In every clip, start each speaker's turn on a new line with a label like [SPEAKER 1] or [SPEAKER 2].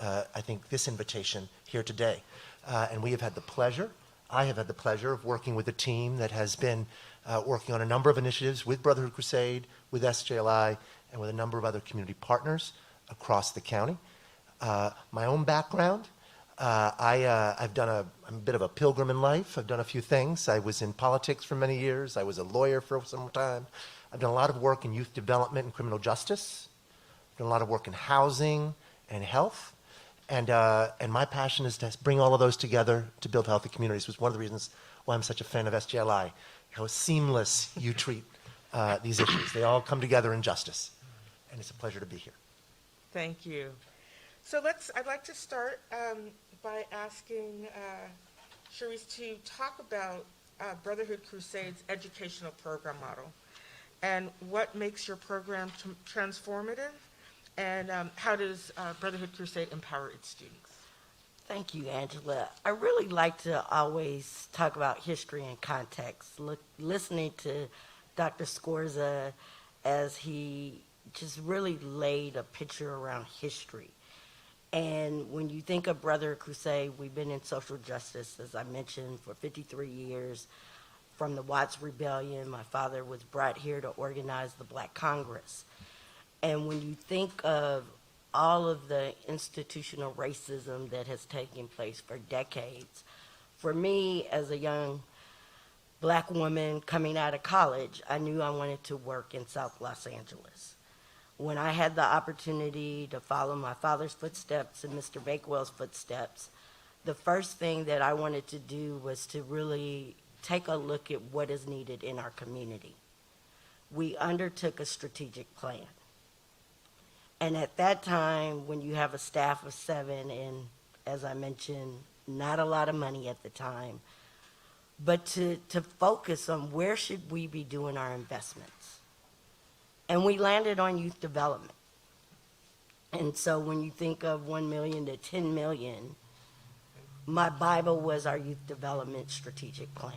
[SPEAKER 1] I think, this invitation here today. And we have had the pleasure, I have had the pleasure of working with a team that has been working on a number of initiatives with Brotherhood Crusade, with SJLI, and with a number of other community partners across the county. My own background, I'm a bit of a pilgrim in life. I've done a few things. I was in politics for many years. I was a lawyer for some time. I've done a lot of work in youth development and criminal justice. I've done a lot of work in housing and health. And my passion is to bring all of those together to build healthy communities. It was one of the reasons why I'm such a fan of SJLI, how seamless you treat these issues. They all come together in justice. And it's a pleasure to be here.
[SPEAKER 2] Thank you. So I'd like to start by asking Charisse to talk about Brotherhood Crusade's educational program model and what makes your program transformative, and how does Brotherhood Crusade empower its students?
[SPEAKER 3] Thank you, Angela. I really like to always talk about history and context. Listening to Dr. Scorza as he just really laid a picture around history. And when you think of Brotherhood Crusade, we've been in social justice, as I mentioned, for 53 years. From the Watts Rebellion, my father was brought here to organize the Black Congress. And when you think of all of the institutional racism that has taken place for decades, for me as a young Black woman coming out of college, I knew I wanted to work in South Los Angeles. When I had the opportunity to follow my father's footsteps and Mr. Bakewell's footsteps, the first thing that I wanted to do was to really take a look at what is needed in our community. We undertook a strategic plan. And at that time, when you have a staff of 7, and as I mentioned, not a lot of money at the time, but to focus on where should we be doing our investments. And we landed on youth development. And so when you think of 1 million to 10 million, my Bible was our youth development strategic plan.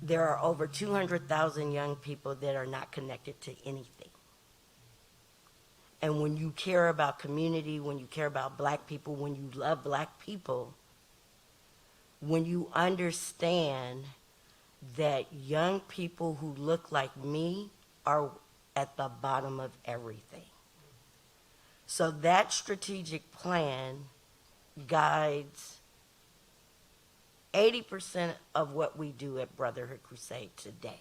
[SPEAKER 3] There are over 200,000 young people that are not connected to anything. And when you care about community, when you care about Black people, when you love Black people, when you understand that young people who look like me are at the bottom of everything. So that strategic plan guides 80% of what we do at Brotherhood Crusade today.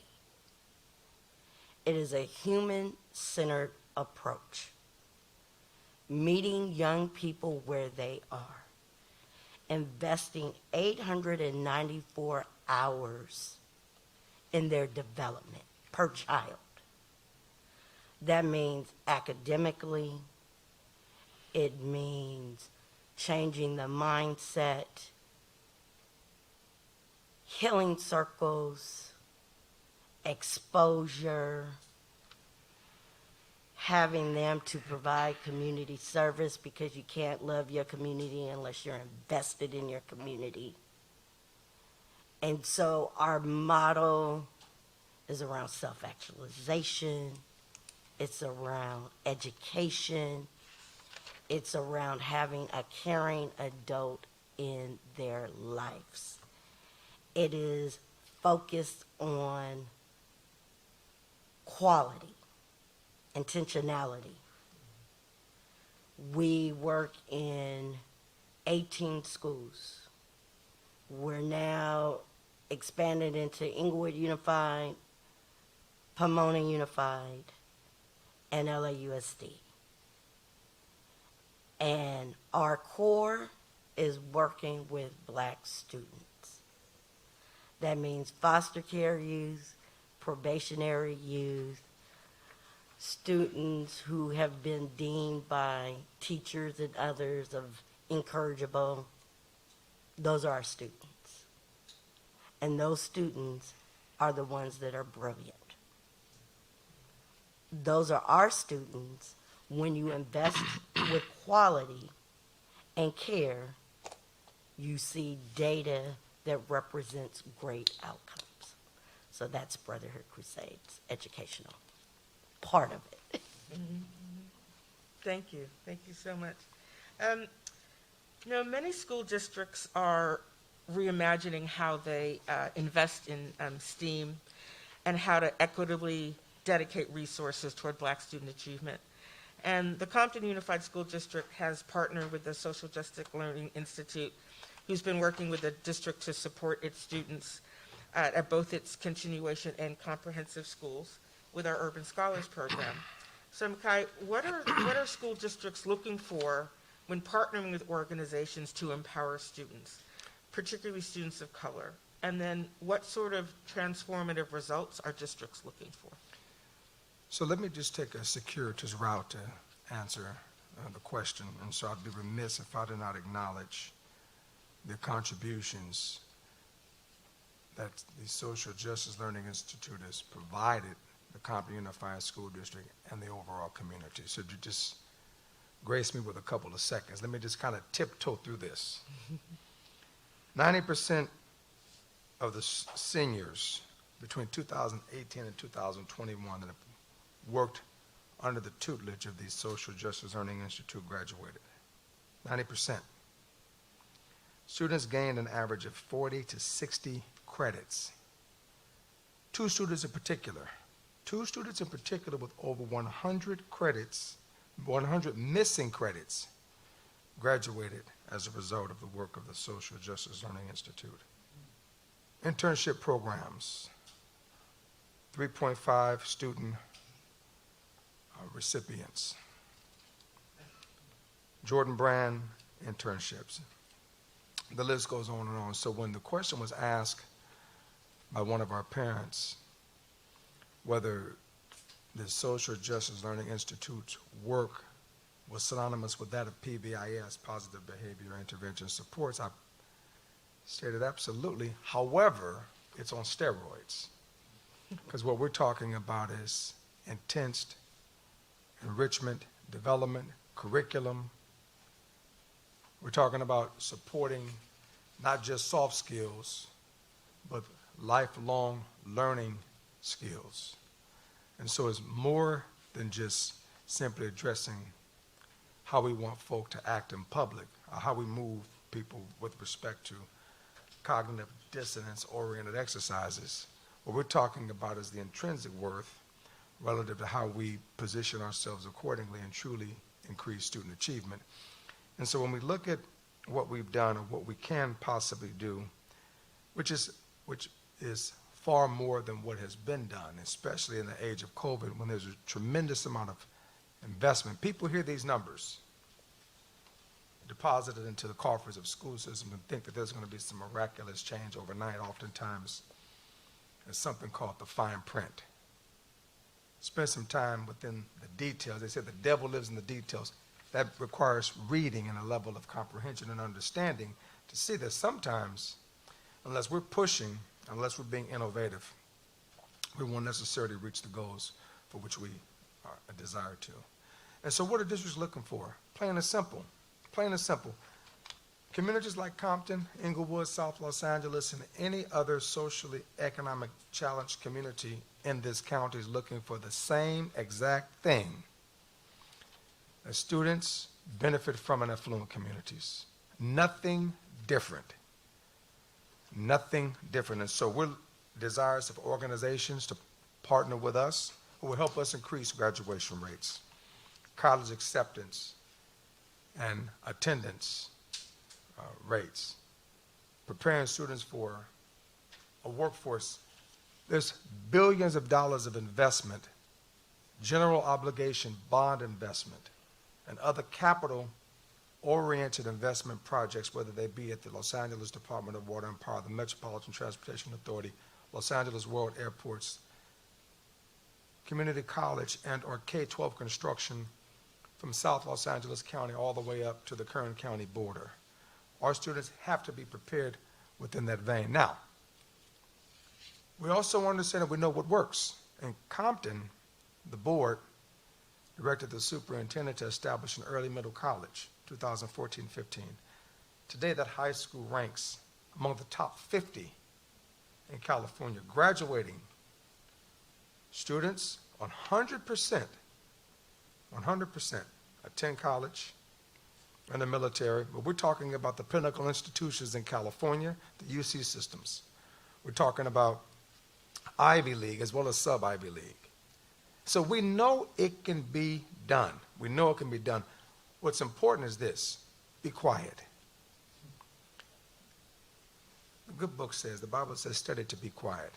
[SPEAKER 3] It is a human-centered approach, meeting young people where they are, investing 894 hours in their development per child. That means academically, it means changing the mindset, healing circles, exposure, having them to provide community service, because you can't love your community unless you're invested in your community. And so our model is around self-actualization, it's around education, it's around having a caring adult in their lives. It is focused on quality, intentionality. We work in 18 schools. We're now expanded into Inglewood Unified, Pomona Unified, and LAUSD. And our core is working with Black students. That means foster care youth, probationary youth, students who have been deemed by teachers and others of incorrigible. Those are our students. And those students are the ones that are brilliant. Those are our students. When you invest with quality and care, you see data that represents great outcomes. So that's Brotherhood Crusade's educational part of it.
[SPEAKER 2] Mm-hmm. Thank you. Thank you so much. Many school districts are reimagining how they invest in STEAM and how to equitably dedicate resources toward Black student achievement. And the Compton Unified School District has partnered with the Social Justice Learning Institute, who's been working with the district to support its students at both its continuation and comprehensive schools with our Urban Scholars Program. So, Micah, what are school districts looking for when partnering with organizations to empower students, particularly students of color? And then what sort of transformative results are districts looking for?
[SPEAKER 4] So let me just take a circuitous route to answer the question. And so I'd be remiss if I did not acknowledge the contributions that the Social Justice Learning Institute has provided the Compton Unified School District and the overall community. So you just grace me with a couple of seconds. Let me just kind of tiptoe through this. 90% of the seniors between 2018 and 2021 that have worked under the tutelage of the Social Justice Learning Institute graduated. 90%. Students gained an average of 40 to 60 credits. Two students in particular with over 100 credits, 100 missing credits, graduated as a result of the work of the Social Justice Learning Institute. Internship programs, 3.5 student recipients. Jordan Brand internships. The list goes on and on. So when the question was asked by one of our parents whether the Social Justice Learning Institute's work was synonymous with that of PBIS, Positive Behavior Intervention Supports, I stated absolutely. However, it's on steroids. Because what we're talking about is intense enrichment, development, curriculum. We're talking about supporting not just soft skills, but lifelong learning skills. And so it's more than just simply addressing how we want folk to act in public, or how we move people with respect to cognitive dissonance-oriented exercises. What we're talking about is the intrinsic worth relative to how we position ourselves accordingly and truly increase student achievement. And so when we look at what we've done or what we can possibly do, which is far more than what has been done, especially in the age of COVID when there's a tremendous amount of investment. People hear these numbers deposited into the coffers of school systems and think that there's going to be some miraculous change overnight. Oftentimes, there's something called the fine print. Spend some time within the details. They said the devil lives in the details. That requires reading and a level of comprehension and understanding to see that sometimes, unless we're pushing, unless we're being innovative, we won't necessarily reach the goals for which we desire to. And so what are districts looking for? Plain and simple. Plain and simple. Communities like Compton, Inglewood, South Los Angeles, and any other socially economic challenged community in this county is looking for the same exact thing as students benefit from in affluent communities. Nothing different. Nothing different. And so we're desirous of organizations to partner with us who will help us increase graduation rates, college acceptance, and attendance rates, preparing students for a workforce. There's billions of dollars of investment, general obligation bond investment, and other capital-oriented investment projects, whether they be at the Los Angeles Department of Water and Power, the Metropolitan Transportation Authority, Los Angeles World Airports, community college and or K-12 construction from South Los Angeles County all the way up to the Kern County border. Our students have to be prepared within that vein. Now, we also understand that we know what works. In Compton, the board directed the superintendent to establish an early middle college, 2014-15. Today, that high school ranks among the top 50 in California, graduating students 100% attend college in the military, but we're talking about the pinnacle institutions in California, the UC systems. We're talking about Ivy League as well as sub-Ivy League. So we know it can be done. We know it can be done. What's important is this: be quiet. The good book says, the Bible says, study to be quiet.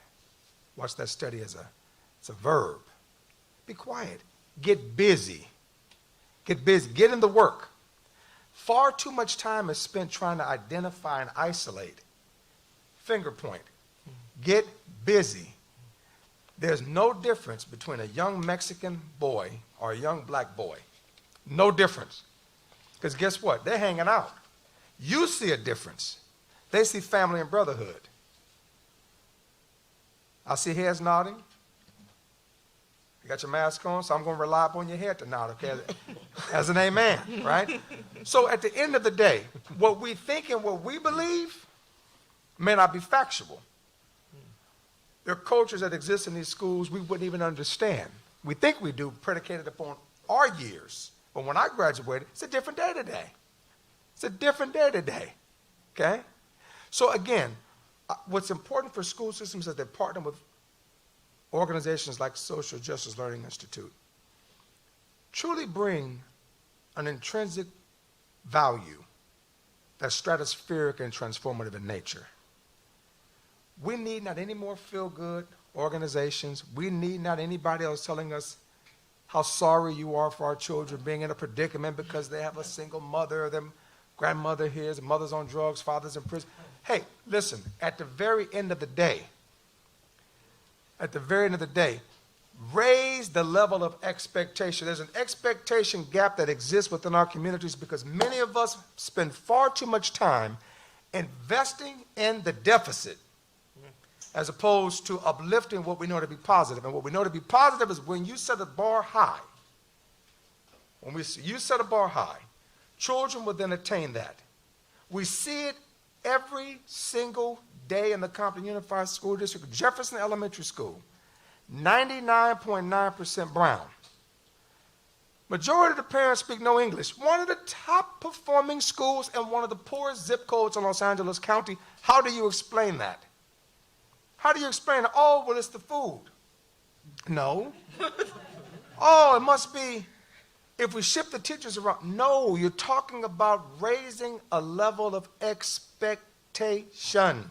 [SPEAKER 4] Watch that study as it's a verb. Be quiet. Get busy. Get busy. Get in the work. Far too much time is spent trying to identify and isolate. Finger point. Get busy. There's no difference between a young Mexican boy or a young black boy. No difference. Because guess what? They're hanging out. You see a difference. They see family and brotherhood. I see heads nodding. You got your mask on, so I'm going to rely upon your head to nod, okay? As an amen, right? So at the end of the day, what we think and what we believe may not be factual. There are cultures that exist in these schools we wouldn't even understand. We think we do, predicated upon our years. But when I graduated, it's a different day today. It's a different day today, okay? So again, what's important for school systems is they partner with organizations like Social Justice Learning Institute. Truly bring an intrinsic value that's stratospheric and transformative in nature. We need not any more feel-good organizations. We need not anybody else telling us how sorry you are for our children being in a predicament because they have a single mother, or their grandmother here, the mother's on drugs, father's in prison. Hey, listen, at the very end of the day, raise the level of expectation. There's an expectation gap that exists within our communities because many of us spend far too much time investing in the deficit as opposed to uplifting what we know to be positive. And what we know to be positive is when you set a bar high, you set a bar high, children will then attain that. We see it every single day in the Compton Unified School District, Jefferson Elementary School, 99.9% brown. Majority of the parents speak no English. One of the top performing schools in one of the poorest zip codes in Los Angeles County. How do you explain that? How do you explain it? Oh, well, it's the food. No. Oh, it must be if we shift the teachers around. No, you're talking about raising a level of expectation.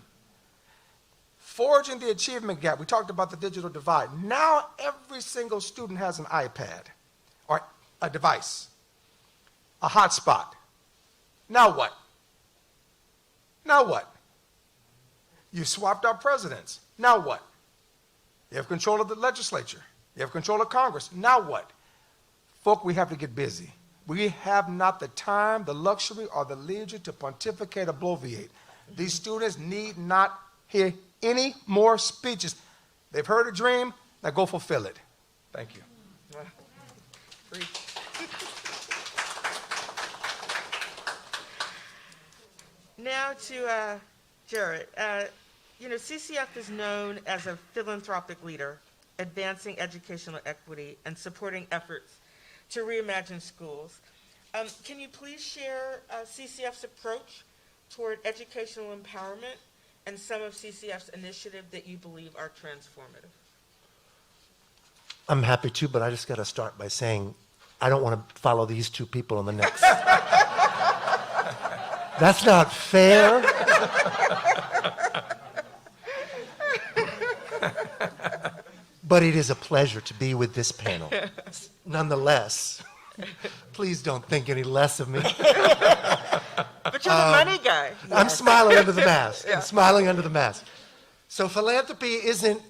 [SPEAKER 4] Forging the achievement gap. We talked about the digital divide. Now every single student has an iPad or a device, a hotspot. Now what? Now what? You swapped out presidents. Now what? You have control of the legislature. You have control of Congress. Now what? Folk, we have to get busy. We have not the time, the luxury, or the leisure to pontificate or bloviate. These students need not hear any more speeches. They've heard a dream, now go fulfill it. Thank you.
[SPEAKER 2] Now to Jarrett. CCF is known as a philanthropic leader, advancing educational equity and supporting efforts to reimagine schools. Can you please share CCF's approach toward educational empowerment and some of CCF's initiatives that you believe are transformative?
[SPEAKER 1] I'm happy to, but I just got to start by saying I don't want to follow these two people in the next. That's not fair. But it is a pleasure to be with this panel. Nonetheless, please don't think any less of me.
[SPEAKER 2] But you're the money guy.
[SPEAKER 1] I'm smiling under the mask.
[SPEAKER 2] Yeah.
[SPEAKER 1] I'm smiling under the mask. So philanthropy isn't,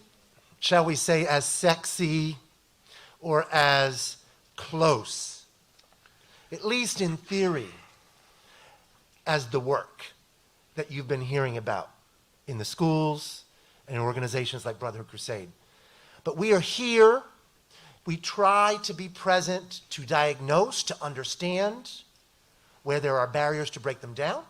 [SPEAKER 1] shall we say, as sexy or as close, at least in theory, as the work that you've been hearing about in the schools and in organizations like Brotherhood Crusade. But we are here. We try to be present, to diagnose, to understand where there are barriers to break them down,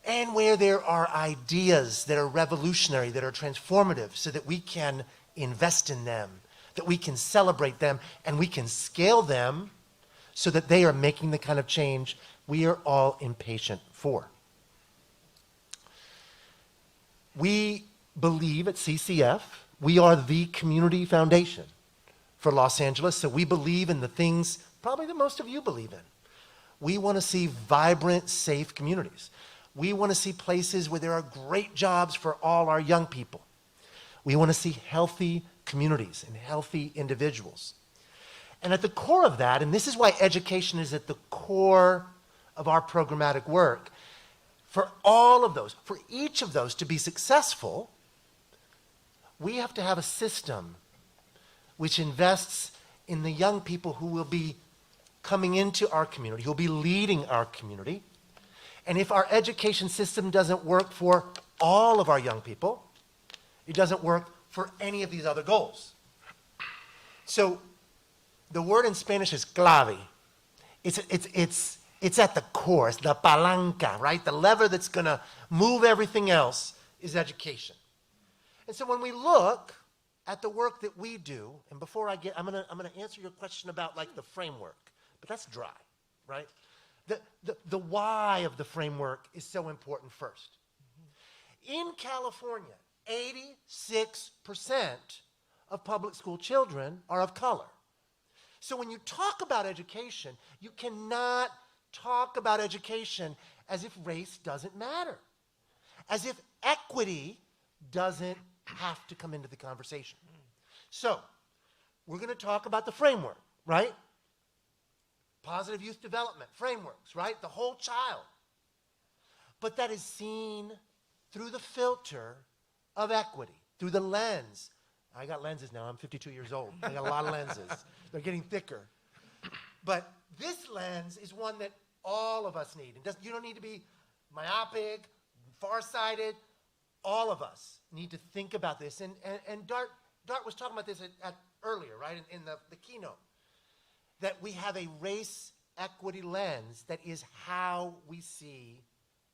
[SPEAKER 1] and where there are ideas that are revolutionary, that are transformative, so that we can invest in them, that we can celebrate them, and we can scale them so that they are making the kind of change we are all impatient for. We believe at CCF, we are the community foundation for Los Angeles, so we believe in the things probably that most of you believe in. We want to see vibrant, safe communities. We want to see places where there are great jobs for all our young people. We want to see healthy communities and healthy individuals. And at the core of that, and this is why education is at the core of our programmatic work, for all of those, for each of those to be successful, we have to have a system which invests in the young people who will be coming into our community, who will be leading our community. And if our education system doesn't work for all of our young people, it doesn't work for any of these other goals. So the word in Spanish is clave. It's at the core, it's the palanca, right? The lever that's going to move everything else is education. And so when we look at the work that we do, and before I get, I'm going to answer your question about like the framework, but that's dry, right? The why of the framework is so important first. In California, 86% of public school children are of color. So when you talk about education, you cannot talk about education as if race doesn't matter, as if equity doesn't have to come into the conversation. So we're going to talk about the framework, right? Positive youth development frameworks, right? The whole child. But that is seen through the filter of equity, through the lens. I got lenses now. I'm 52 years old. I got a lot of lenses. They're getting thicker. But this lens is one that all of us need. You don't need to be myopic, farsighted. All of us need to think about this. And Dart was talking about this earlier, right, in the keynote, that we have a race equity lens that is how we see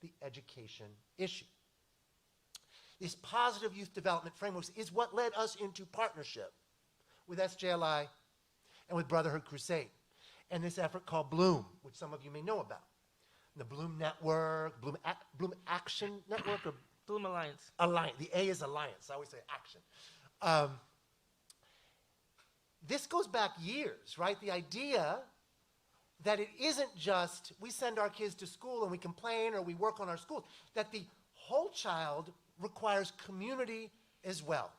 [SPEAKER 1] the education issue. This positive youth development frameworks is what led us into partnership with SJLI and with Brotherhood Crusade, and this effort called Bloom, which some of you may know about. The Bloom Network, Bloom Action Network, or
[SPEAKER 2] Bloom Alliance.
[SPEAKER 1] Alliance. The A is Alliance. I always say action. This goes back years, right? The idea that it isn't just we send our kids to school and we complain or we work on our schools, that the whole child requires community as well,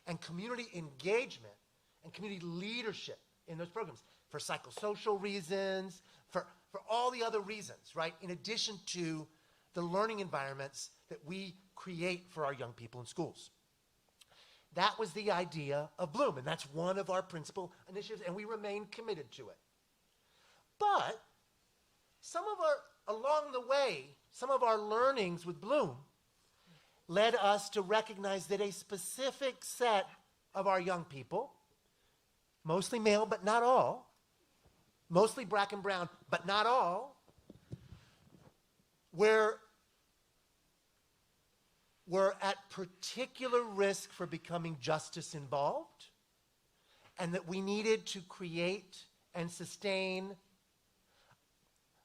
[SPEAKER 1] and community engagement and community leadership in those programs for psychosocial reasons, for all the other reasons, right? In addition to the learning environments that we create for our young people in schools. That was the idea of Bloom, and that's one of our principal initiatives, and we remain committed to it. But along the way, some of our learnings with Bloom led us to recognize that a specific set of our young people, mostly male but not all, mostly black and brown but not all, were at particular risk for becoming justice involved, and that we needed to create and sustain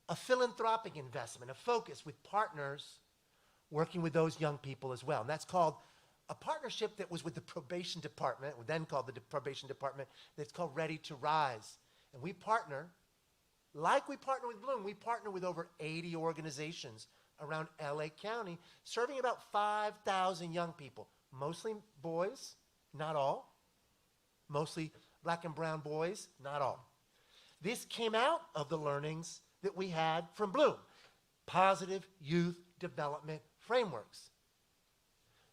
[SPEAKER 1] a philanthropic investment, a focus with partners working with those young people as well. And that's called a partnership that was with the probation department, then called the probation department, that's called Ready to Rise. And we partner, like we partner with Bloom, we partner with over 80 organizations around LA County, serving about 5,000 young people, mostly boys, not all, mostly black and brown boys, not all. This came out of the learnings that we had from Bloom, positive youth development frameworks.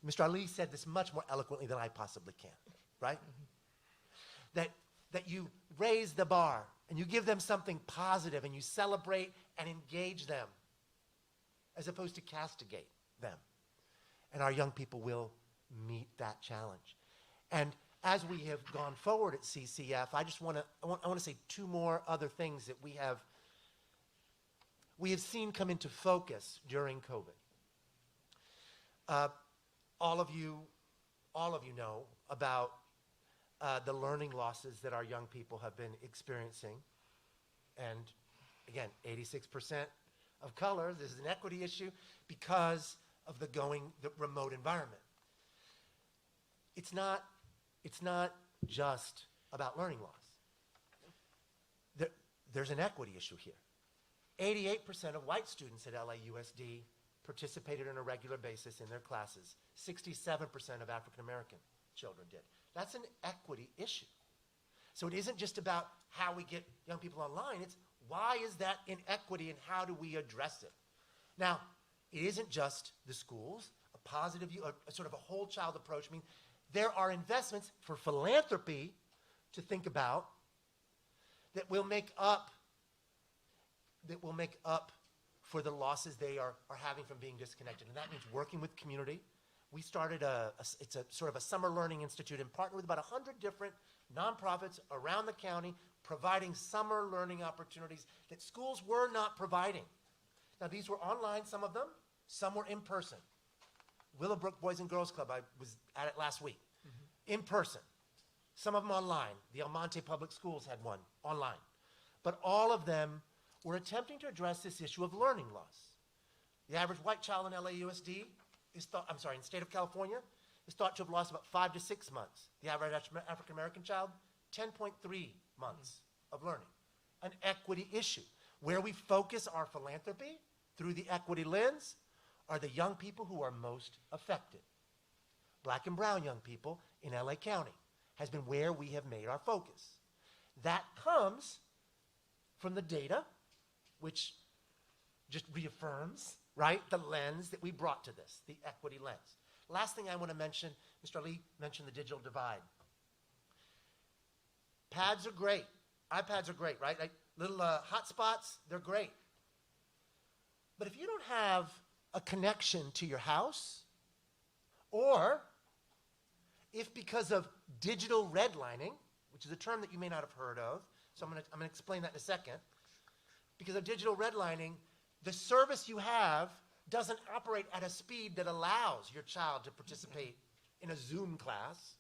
[SPEAKER 1] Mr. Ali said this much more eloquently than I possibly can, right? That you raise the bar and you give them something positive and you celebrate and engage them as opposed to castigate them. And our young people will meet that challenge. And as we have gone forward at CCF, I want to say two more other things that we have seen come into focus during COVID. All of you know about the learning losses that our young people have been experiencing, and Again, 86% of color. This is an equity issue because of the remote environment. It's not just about learning loss. There's an equity issue here. 88% of white students at LAUSD participated on a regular basis in their classes. 67% of African American children did. That's an equity issue. So it isn't just about how we get young people online, it's why is that inequity and how do we address it? Now, it isn't just the schools, a positive view, a sort of a whole child approach. I mean, there are investments for philanthropy to think about that will make up for the losses they are having from being disconnected. And that means working with community. We started it's a sort of a summer learning institute and partnered with about 100 different nonprofits around the county, providing summer learning opportunities that schools were not providing. Now, these were online, some of them. Some were in person. Willowbrook Boys and Girls Club, I was at it last week. In person. Some of them online. The El Monte Public Schools had one online. But all of them were attempting to address this issue of learning loss. The average white child in LAUSD in the state of California, is thought to have lost about 5 to 6 months. The average African American child, 10.3 months of learning. An equity issue. Where we focus our philanthropy through the equity lens are the young people who are most affected. Black and brown young people in LA County has been where we have made our focus. That comes from the data, which just reaffirms, right, the lens that we brought to this, the equity lens. Last thing I want to mention, Mr. Ali mentioned the digital divide. Pads are great. iPads are great, right? Like little hotspots, they're great. But if you don't have a connection to your house, or if because of digital redlining, which is a term that you may not have heard of, so I'm going to explain that in a second. Because of digital redlining, the service you have doesn't operate at a speed that allows your child to participate in a Zoom class,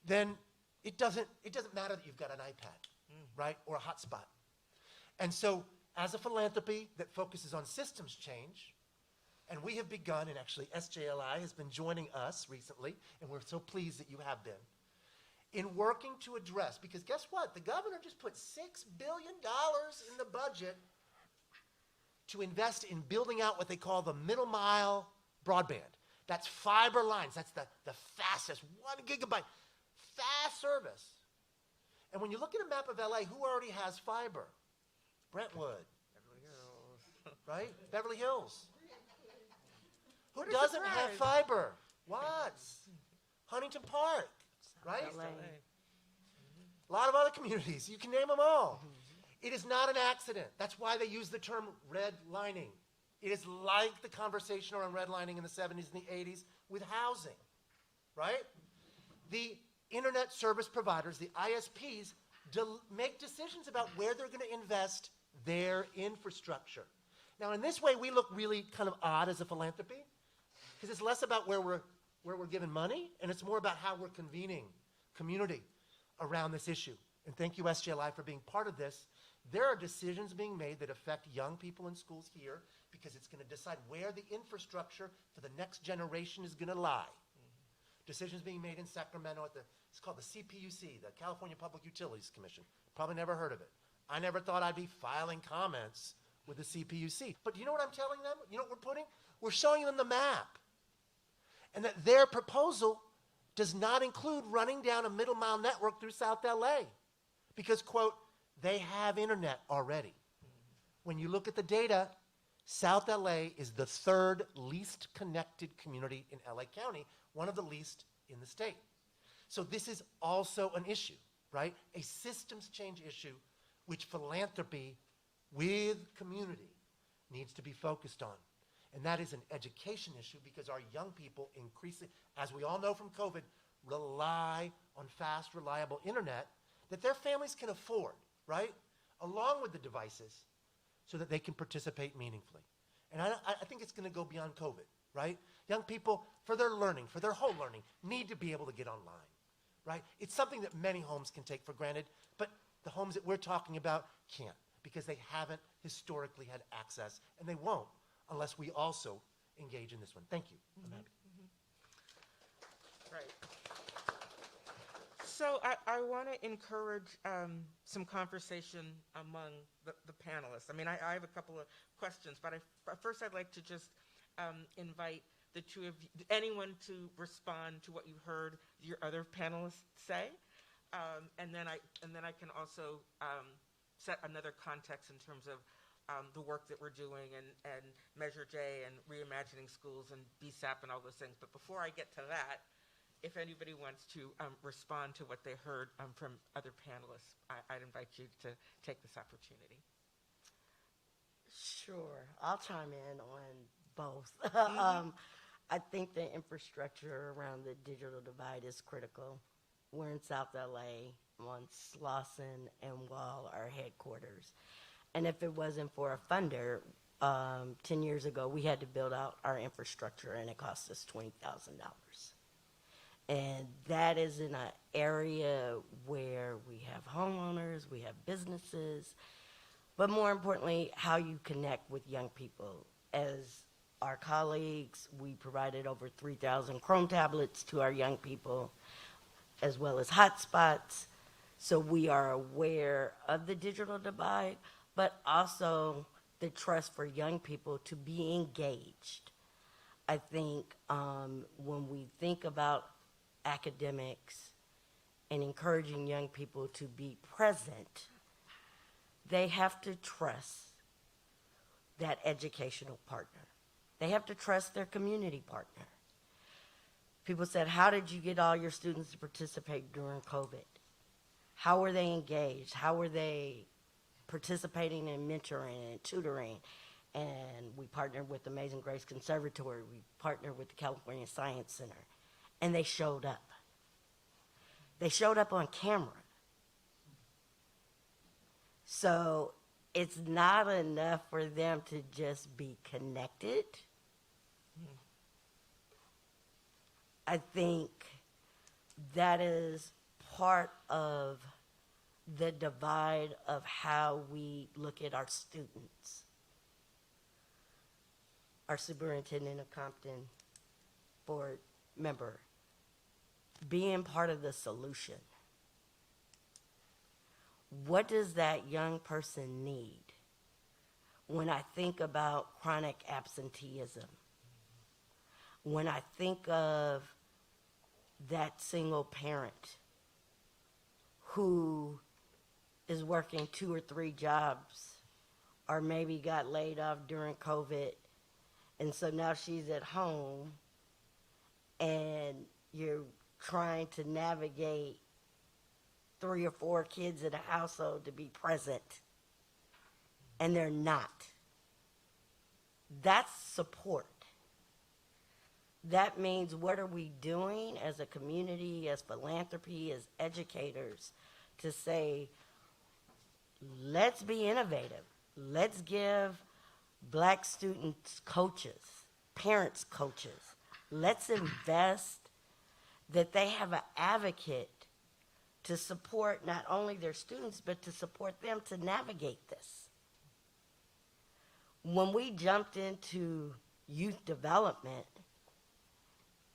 [SPEAKER 1] then it doesn't matter that you've got an iPad, right, or a hotspot. And so as a philanthropy that focuses on systems change, and we have begun, and actually SJLI has been joining us recently, and we're so pleased that you have been, in working to address, because guess what? The governor just put $6 billion in the budget to invest in building out what they call the middle mile broadband. That's fiber lines. That's the fastest, 1 gigabyte, fast service. And when you look at a map of LA, who already has fiber? Brentwood.
[SPEAKER 2] Beverly Hills.
[SPEAKER 1] Right? Beverly Hills. Who
[SPEAKER 2] What a
[SPEAKER 1] doesn't have
[SPEAKER 2] surprise.
[SPEAKER 1] fiber? Watts. Huntington Park. Right?
[SPEAKER 3] LA.
[SPEAKER 1] A lot of other communities. You can name them all. It is not an accident. That's why they use the term redlining. It is like the conversation around redlining in the 70s and the 80s with housing, right? The internet service providers, the ISPs, make decisions about where they're going to invest their infrastructure. Now, in this way, we look really kind of odd as a philanthropy because it's less about where we're giving money, and it's more about how we're convening community around this issue. And thank you, SJLI, for being part of this. There are decisions being made that affect young people in schools here because it's going to decide where the infrastructure for the next generation is going to lie. Decisions being made in Sacramento at it's called the CPUC, the California Public Utilities Commission. Probably never heard of it. I never thought I'd be filing comments with the CPUC. But you know what I'm telling them? You know what we're putting? We're showing them the map. And that their proposal does not include running down a middle mile network through South LA. Because, quote, they have internet already. When you look at the data, South LA is the third least connected community in LA County, one of the least in the state. So this is also an issue, right? A systems change issue which philanthropy with community needs to be focused on. And that is an education issue because our young people increasingly, as we all know from COVID, rely on fast, reliable internet that their families can afford, right? Along with the devices so that they can participate meaningfully. And I think it's going to go beyond COVID, right? Young people, for their learning, for their whole learning, need to be able to get online, right? It's something that many homes can take for granted, but The homes that we're talking about can't, because they haven't historically had access, and they won't unless we also engage in this one. Thank you. I'm happy.
[SPEAKER 2] Right. So I want to encourage some conversation among the panelists. I mean, I have a couple of questions, but first I'd like to just invite the two of you, anyone to respond to what you heard your other panelists say, and then I can also set another context in terms of the work that we're doing and Measure J and reimagining schools and BSAP and all those things. But before I get to that, if anybody wants to respond to what they heard from other panelists, I'd invite you to take this opportunity.
[SPEAKER 3] Sure, I'll chime in on both. I think the infrastructure around the digital divide is critical. We're in South LA on Slauson and Wall, our headquarters. And if it wasn't for a funder, 10 years ago, we had to build out our infrastructure, and it cost us $20,000. And that is in an area where we have homeowners, we have businesses, but more importantly, how you connect with young people. As our colleagues, we provided over 3,000 Chrome tablets to our young people, as well as hotspots. So we are aware of the digital divide, but also the trust for young people to be engaged. I think when we think about academics and encouraging young people to be present, they have to trust that educational partner. They have to trust their community partner. People said, how did you get all your students to participate during COVID? How were they engaged? How were they participating in mentoring and tutoring? And we partnered with Amazing Grace Conservatory. We partnered with the California Science Center. And they showed up. They showed up on camera. So it's not enough for them to just be connected. I think that is part of the divide of how we look at our students. Our superintendent of Compton board member, being part of the solution. What does that young person need? When I think about chronic absenteeism, when I think of that single parent who is working 2 or 3 jobs, or maybe got laid off during COVID, and so now she's at home, and you're trying to navigate 3 or 4 kids in a household to be present, and they're not. That's support. That means, what are we doing as a community, as philanthropy, as educators, to say, let's be innovative. Let's give Black students coaches, parents coaches. Let's invest that they have an advocate to support not only their students, but to support them to navigate this. When we jumped into youth development,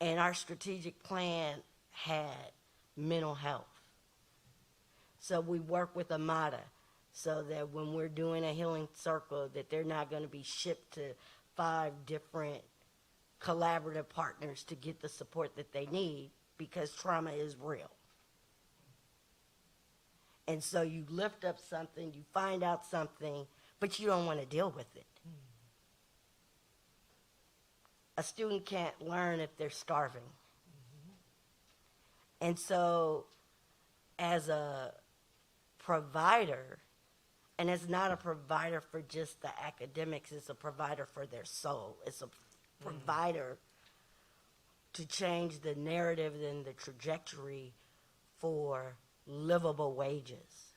[SPEAKER 3] and our strategic plan had mental health. So we work with Amada so that when we're doing a healing circle, that they're not going to be shipped to 5 different collaborative partners to get the support that they need, because trauma is real. And so you lift up something, you find out something, but you don't want to deal with it. A student can't learn if they're starving. And so as a provider, and it's not a provider for just the academics, it's a provider for their soul. It's a provider to change the narrative and the trajectory for livable wages.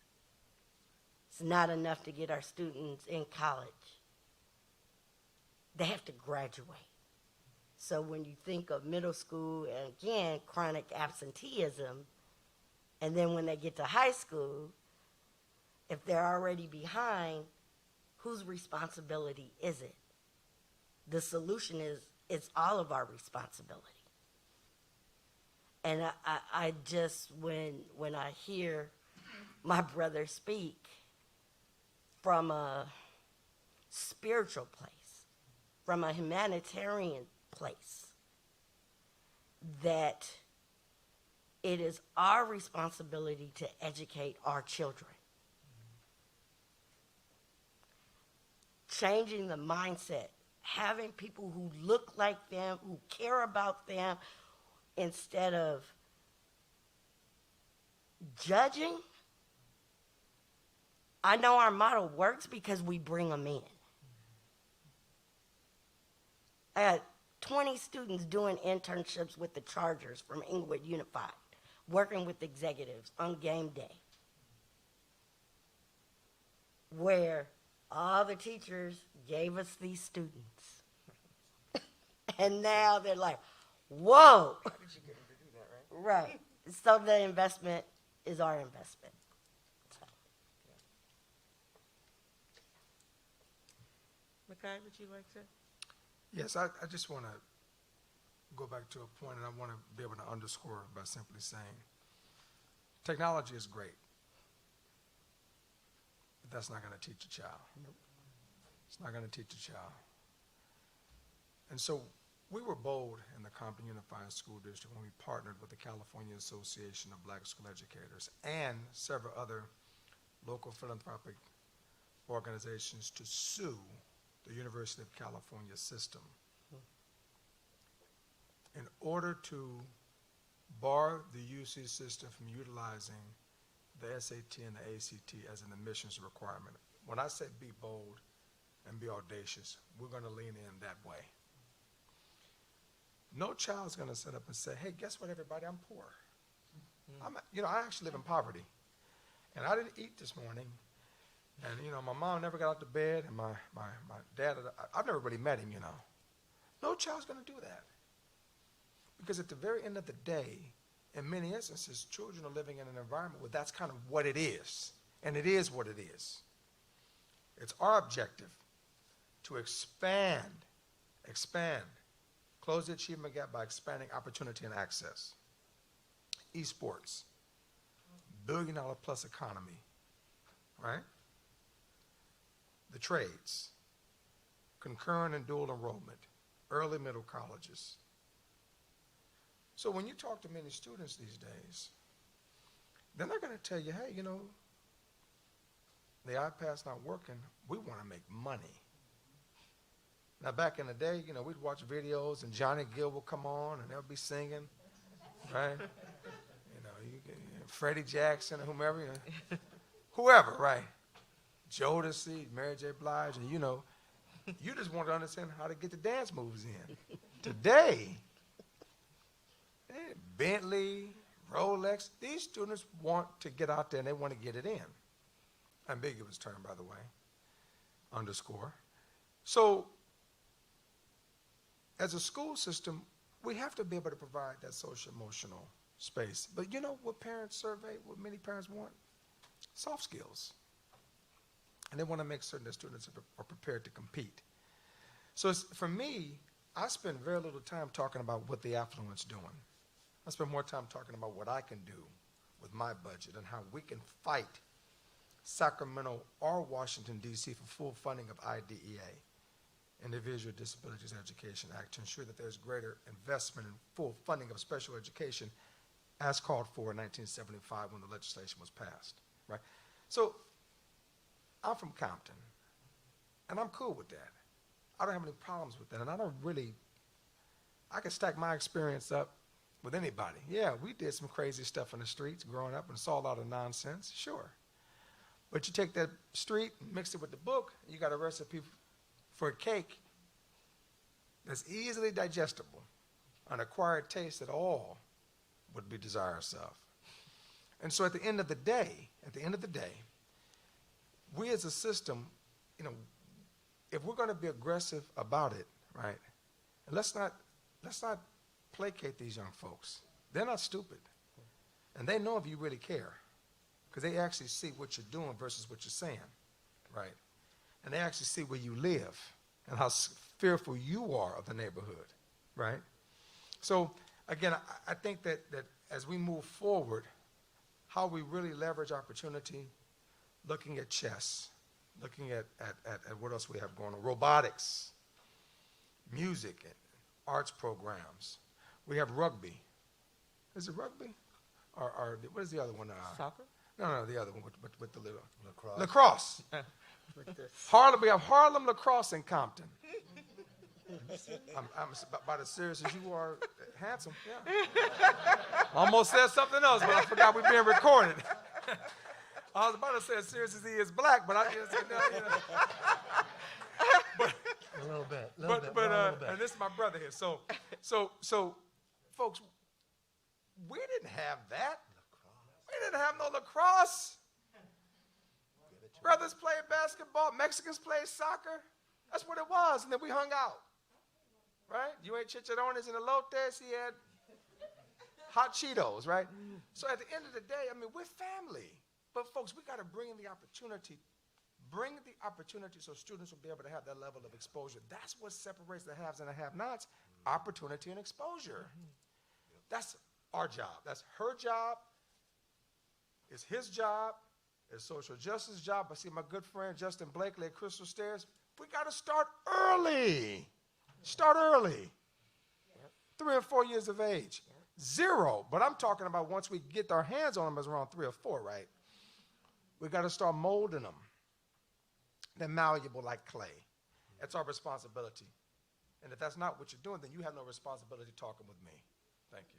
[SPEAKER 3] It's not enough to get our students in college. They have to graduate. So when you think of middle school, and again, chronic absenteeism, and then when they get to high school, If they're already behind, whose responsibility is it? The solution is it's all of our responsibility. And I just, when I hear my brother speak from a spiritual place, from a humanitarian place, that it is our responsibility to educate our children. Changing the mindset, having people who look like them, who care about them, instead of judging. I know our model works because we bring them in. I had 20 students doing internships with the Chargers from Inglewood Unified, working with executives on game day, where all the teachers gave us these students. And now they're like, whoa.
[SPEAKER 2] How did you get them to do that, right?
[SPEAKER 3] Right. So the investment is our investment. So.
[SPEAKER 2] Micah, would you like to?
[SPEAKER 4] Yes, I just want to go back to a point, and I want to be able to underscore by simply saying technology is great, but that's not going to teach a child.
[SPEAKER 3] Nope.
[SPEAKER 4] It's not going to teach a child. And so we were bold in the Compton Unified School District when we partnered with the California Association of Black School Educators and several other local philanthropic organizations to sue the University of California system in order to bar the UC system from utilizing the SAT and the ACT as an admissions requirement. When I say be bold and be audacious, we're going to lean in that way. No child's going to sit up and say, hey, guess what, everybody, I'm poor. I actually live in poverty. And I didn't eat this morning. And, my mom never got out of bed, and my dad, I've never really met him, No child's going to do that. Because at the very end of the day, in many instances, children are living in an environment where that's kind of what it is. And it is what it is. It's our objective to expand, close the achievement gap by expanding opportunity and access. Esports, billion-dollar-plus economy, right? The trades, concurrent and dual enrollment, early middle colleges. So when you talk to many students these days, then they're going to tell you, hey, the iPad's not working. We want to make money. Now, back in the day, we'd watch videos and Johnny Gill would come on and they'll be singing, right? Freddie Jackson or whomever, whoever, right? Jodeci, Mary J. Blige, and you just want to understand how to get the dance moves in. Today, Bentley, Rolex, these students want to get out there and they want to get it in. Ambiguous term, by the way, underscore. So, as a school system, we have to be able to provide that social emotional space. But what parents survey, what many parents want? Soft skills. And they want to make certain that students are prepared to compete. So for me, I spend very little time talking about what the affluent's doing. I spend more time talking about what I can do with my budget and how we can fight Sacramento or Washington, D.C. for full funding of IDEA, Individual Disabilities Education Act, to ensure that there's greater investment and full funding of special education as called for in 1975 when the legislation was passed, right? So I'm from Compton, and I'm cool with that. I don't have any problems with that, and I can stack my experience up with anybody. Yeah, we did some crazy stuff in the streets growing up and saw a lot of nonsense, sure. But you take that street and mix it with the book, you got a recipe for a cake that's easily digestible, an acquired taste that all would be desirous of. And so at the end of the day, we as a system, if we're going to be aggressive about it, right, and let's not placate these young folks. They're not stupid. And they know if you really care. because they actually see what you're doing versus what you're saying, right? And they actually see where you live and how fearful you are of the neighborhood, right? So again, I think that as we move forward, how we really leverage opportunity, looking at chess, looking at what else we have going on, robotics, music, and arts programs. We have rugby. Is it rugby? Or what is the other one?
[SPEAKER 2] Soccer?
[SPEAKER 4] No, the other one with the little.
[SPEAKER 1] Lacrosse.
[SPEAKER 4] Lacrosse.
[SPEAKER 3] With this.
[SPEAKER 4] We have Harlem lacrosse in Compton. I'm about as serious as you are handsome. Yeah. Almost said something else, but I forgot we're being recorded. I was about to say as serious as he is black, but I just said no, you know.
[SPEAKER 1] A little bit.
[SPEAKER 4] And this is my brother here. So, folks, we didn't have that. We didn't have no lacrosse. Brothers played basketball. Mexicans played soccer. That's what it was. And then we hung out. Right? You ate chicharrones and elotes. He had hot Cheetos, right? So at the end of the day, I mean, we're family. But folks, we got to bring the opportunity so students will be able to have that level of exposure. That's what separates the haves and the have-nots, opportunity and exposure. That's our job. That's her job. It's his job. It's social justice job. I see my good friend Justin Blakely at Crystal Stairs. We got to start early. Start early. 3 or 4 years of age. 0, but I'm talking about once we get our hands on them is around 3 or 4, right? We got to start molding them. They're malleable like clay. That's our responsibility. And if that's not what you're doing, then you have no responsibility talking with me. Thank you.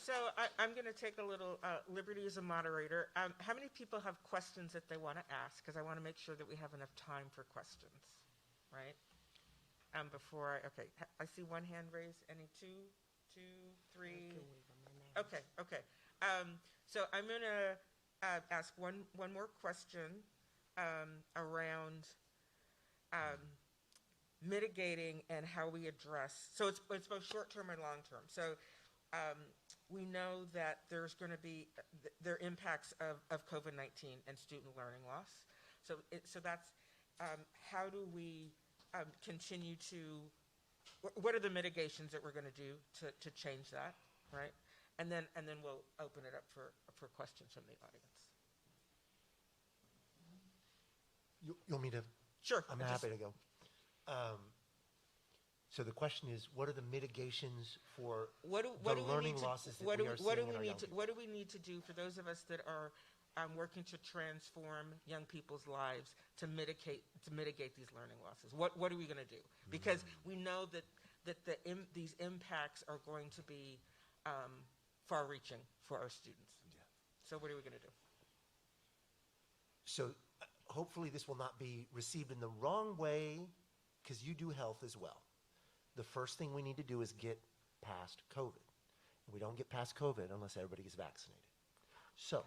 [SPEAKER 2] So I'm going to take a little liberty as a moderator. How many people have questions that they want to ask? Because I want to make sure that we have enough time for questions, right? I see one hand raised. Any two, three? Okay. So I'm going to ask one more question around mitigating and how we address. So it's both short-term and long-term. So we know that there's going to be there are impacts of COVID-19 and student learning loss. So that's how do we continue to, what are the mitigations that we're going to do to change that, right? And then we'll open it up for questions from the audience.
[SPEAKER 1] You want me to?
[SPEAKER 2] Sure.
[SPEAKER 1] I'm happy to go. So the question is, what are the mitigations for the learning losses that we are seeing in our young people?
[SPEAKER 2] What do we need to do for those of us that are working to transform young people's lives to mitigate these learning losses? What are we going to do? Because we know that these impacts are going to be far-reaching for our students. Yeah. So what are we going to do?
[SPEAKER 1] So hopefully this will not be received in the wrong way, because you do health as well. The first thing we need to do is get past COVID. And we don't get past COVID unless everybody gets vaccinated. So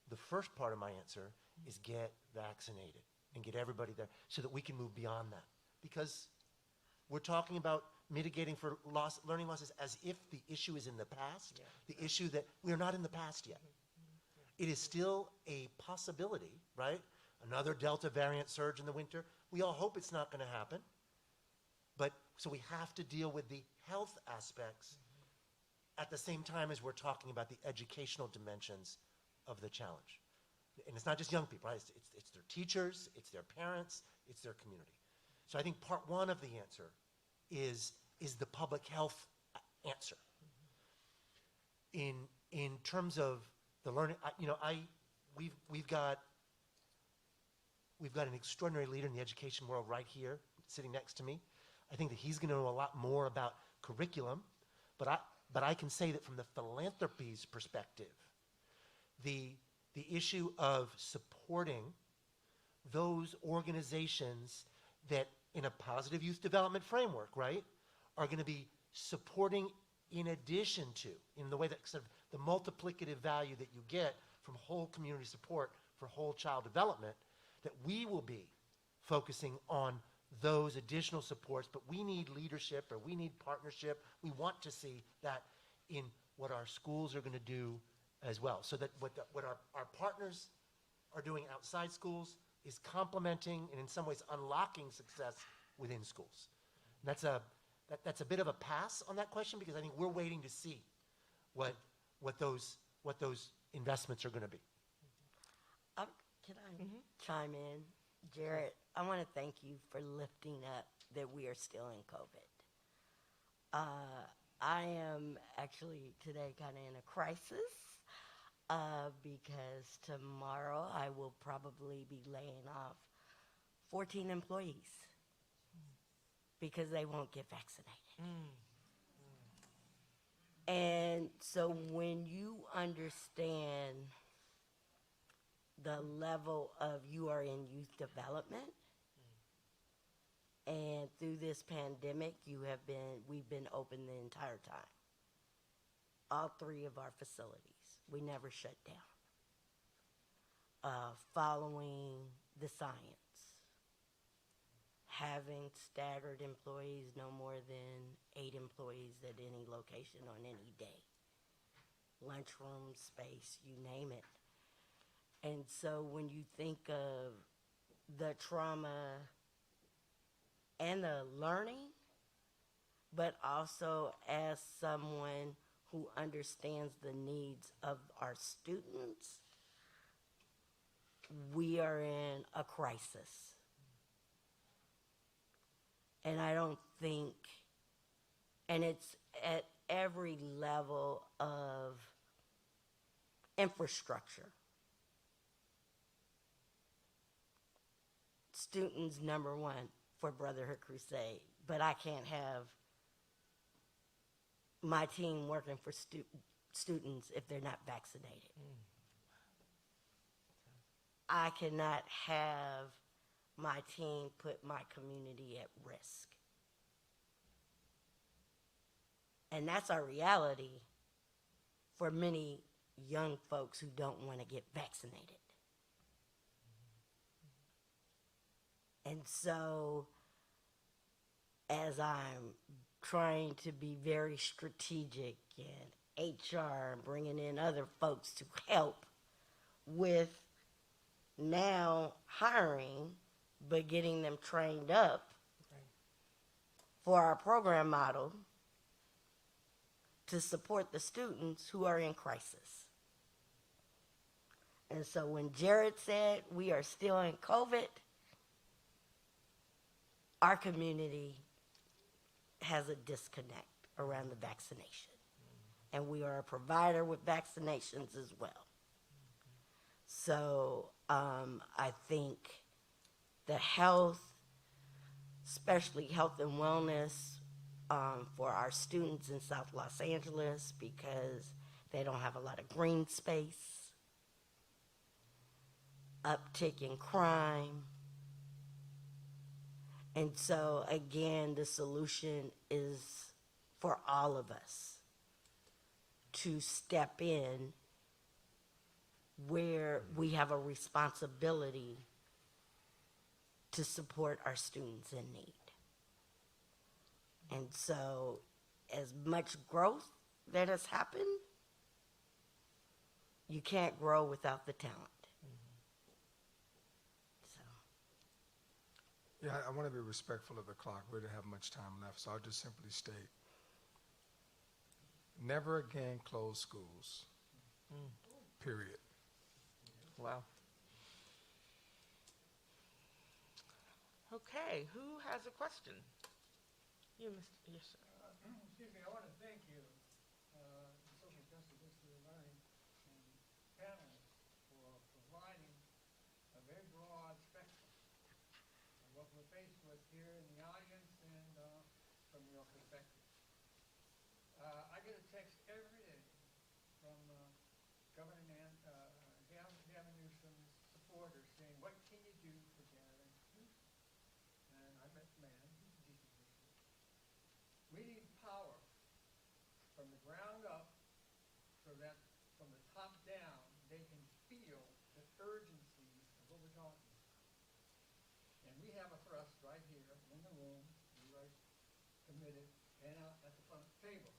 [SPEAKER 1] the first part of my answer is get vaccinated and get everybody there so that we can move beyond that. Because we're talking about mitigating for learning losses as if the issue is in the past, the issue that we're not in the past yet. It is still a possibility, right? Another Delta variant surge in the winter. We all hope it's not going to happen. But so we have to deal with the health aspects at the same time as we're talking about the educational dimensions of the challenge. And it's not just young people, right? It's their teachers, it's their parents, it's their community. So I think part one of the answer is the public health answer. In terms of the learning, we've got an extraordinary leader in the education world right here, sitting next to me. I think that he's going to know a lot more about curriculum, but I can say that from the philanthropy's perspective, the issue of supporting those organizations that in a positive youth development framework, right, are going to be supporting in addition to, in the way that sort of the multiplicative value that you get from whole community support for whole child development, that we will be focusing on those additional supports, but we need leadership or we need partnership. We want to see that in what our schools are going to do as well. So that what our partners are doing outside schools is complementing and in some ways unlocking success within schools. And that's a bit of a pass on that question because I think we're waiting to see what those investments are going to be.
[SPEAKER 3] Can I chime in? Jarrett, I want to thank you for lifting up that we are still in COVID. I am actually today kind of in a crisis because tomorrow I will probably be laying off 14 employees because they won't get vaccinated. And so when you understand the level of you are in youth development, and through this pandemic, we've been open the entire time. All 3 of our facilities, we never shut down. Following the science, having staggered employees, no more than 8 employees at any location on any day. Lunchroom space, you name it. And so when you think of the trauma and the learning, but also as someone who understands the needs of our students, we are in a crisis. And I don't think, and it's at every level of infrastructure. Students number 1 for Brotherhood Crusade, but I can't have my team working for students if they're not vaccinated. I cannot have my team put my community at risk. And that's our reality for many young folks who don't want to get vaccinated. And so, as I'm trying to be very strategic and HR and bringing in other folks to help with now hiring, but getting them trained up for our program model to support the students who are in crisis. And so when Jared said we are still in COVID, our community has a disconnect around the vaccination. And we are a provider with vaccinations as well. So I think the health, especially health and wellness for our students in South Los Angeles because they don't have a lot of green space, uptick in crime. And so, again, the solution is for all of us to step in where we have a responsibility to support our students in need. And so, as much growth that has happened, you can't grow without the talent.
[SPEAKER 4] Yeah, I want to be respectful of the clock. We don't have much time left, so I'll just simply state, never again close schools, period.
[SPEAKER 2] Wow. Okay, who has a question? You, Mr. Yes, sir.
[SPEAKER 5] Excuse me, I want to thank you, the Social Justice History of Learning and panelists for providing a very broad spectrum of what we're faced with here in the audience and from your perspective. I get a text every day from Governor Gavin Newsom's supporters saying, what can you do for Gavin Newsom? And I met the man, he's a decent person. We need power from the ground up so that from the top down they can feel the urgency of what we're talking about. And we have a thrust right here in the room, everybody's committed, and out at the front table.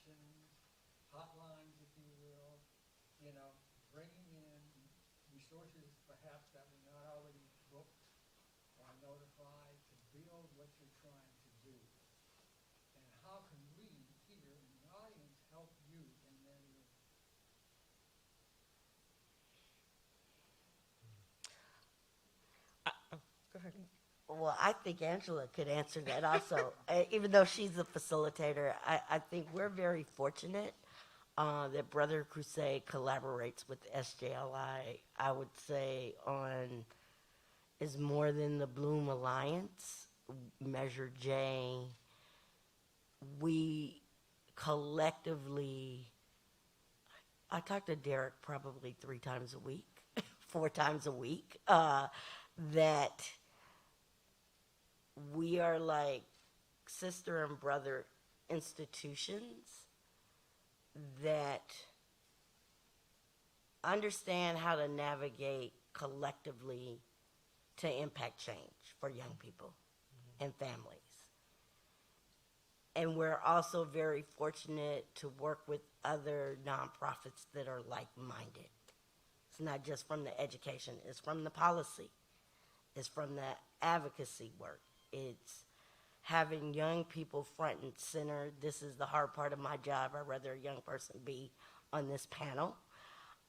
[SPEAKER 5] connections, hotlines, if you will, bringing in resources perhaps that were not already booked or notified to build what you're trying to do. And how can we here in the audience help you in that area?
[SPEAKER 2] Go ahead.
[SPEAKER 3] Well, I think Angela could answer that also. Even though she's a facilitator, I think we're very fortunate that Brotherhood Crusade collaborates with SJLI. I would say on is more than the Bloom Alliance, Measure J. We collectively, I talk to Derek probably 3 times a week, 4 times a week, that we are like sister and brother institutions that understand how to navigate collectively to impact change for young people and families. And we're also very fortunate to work with other nonprofits that are like-minded. It's not just from the education, it's from the policy, it's from the advocacy work. It's having young people front and center. This is the hard part of my job. I'd rather a young person be on this panel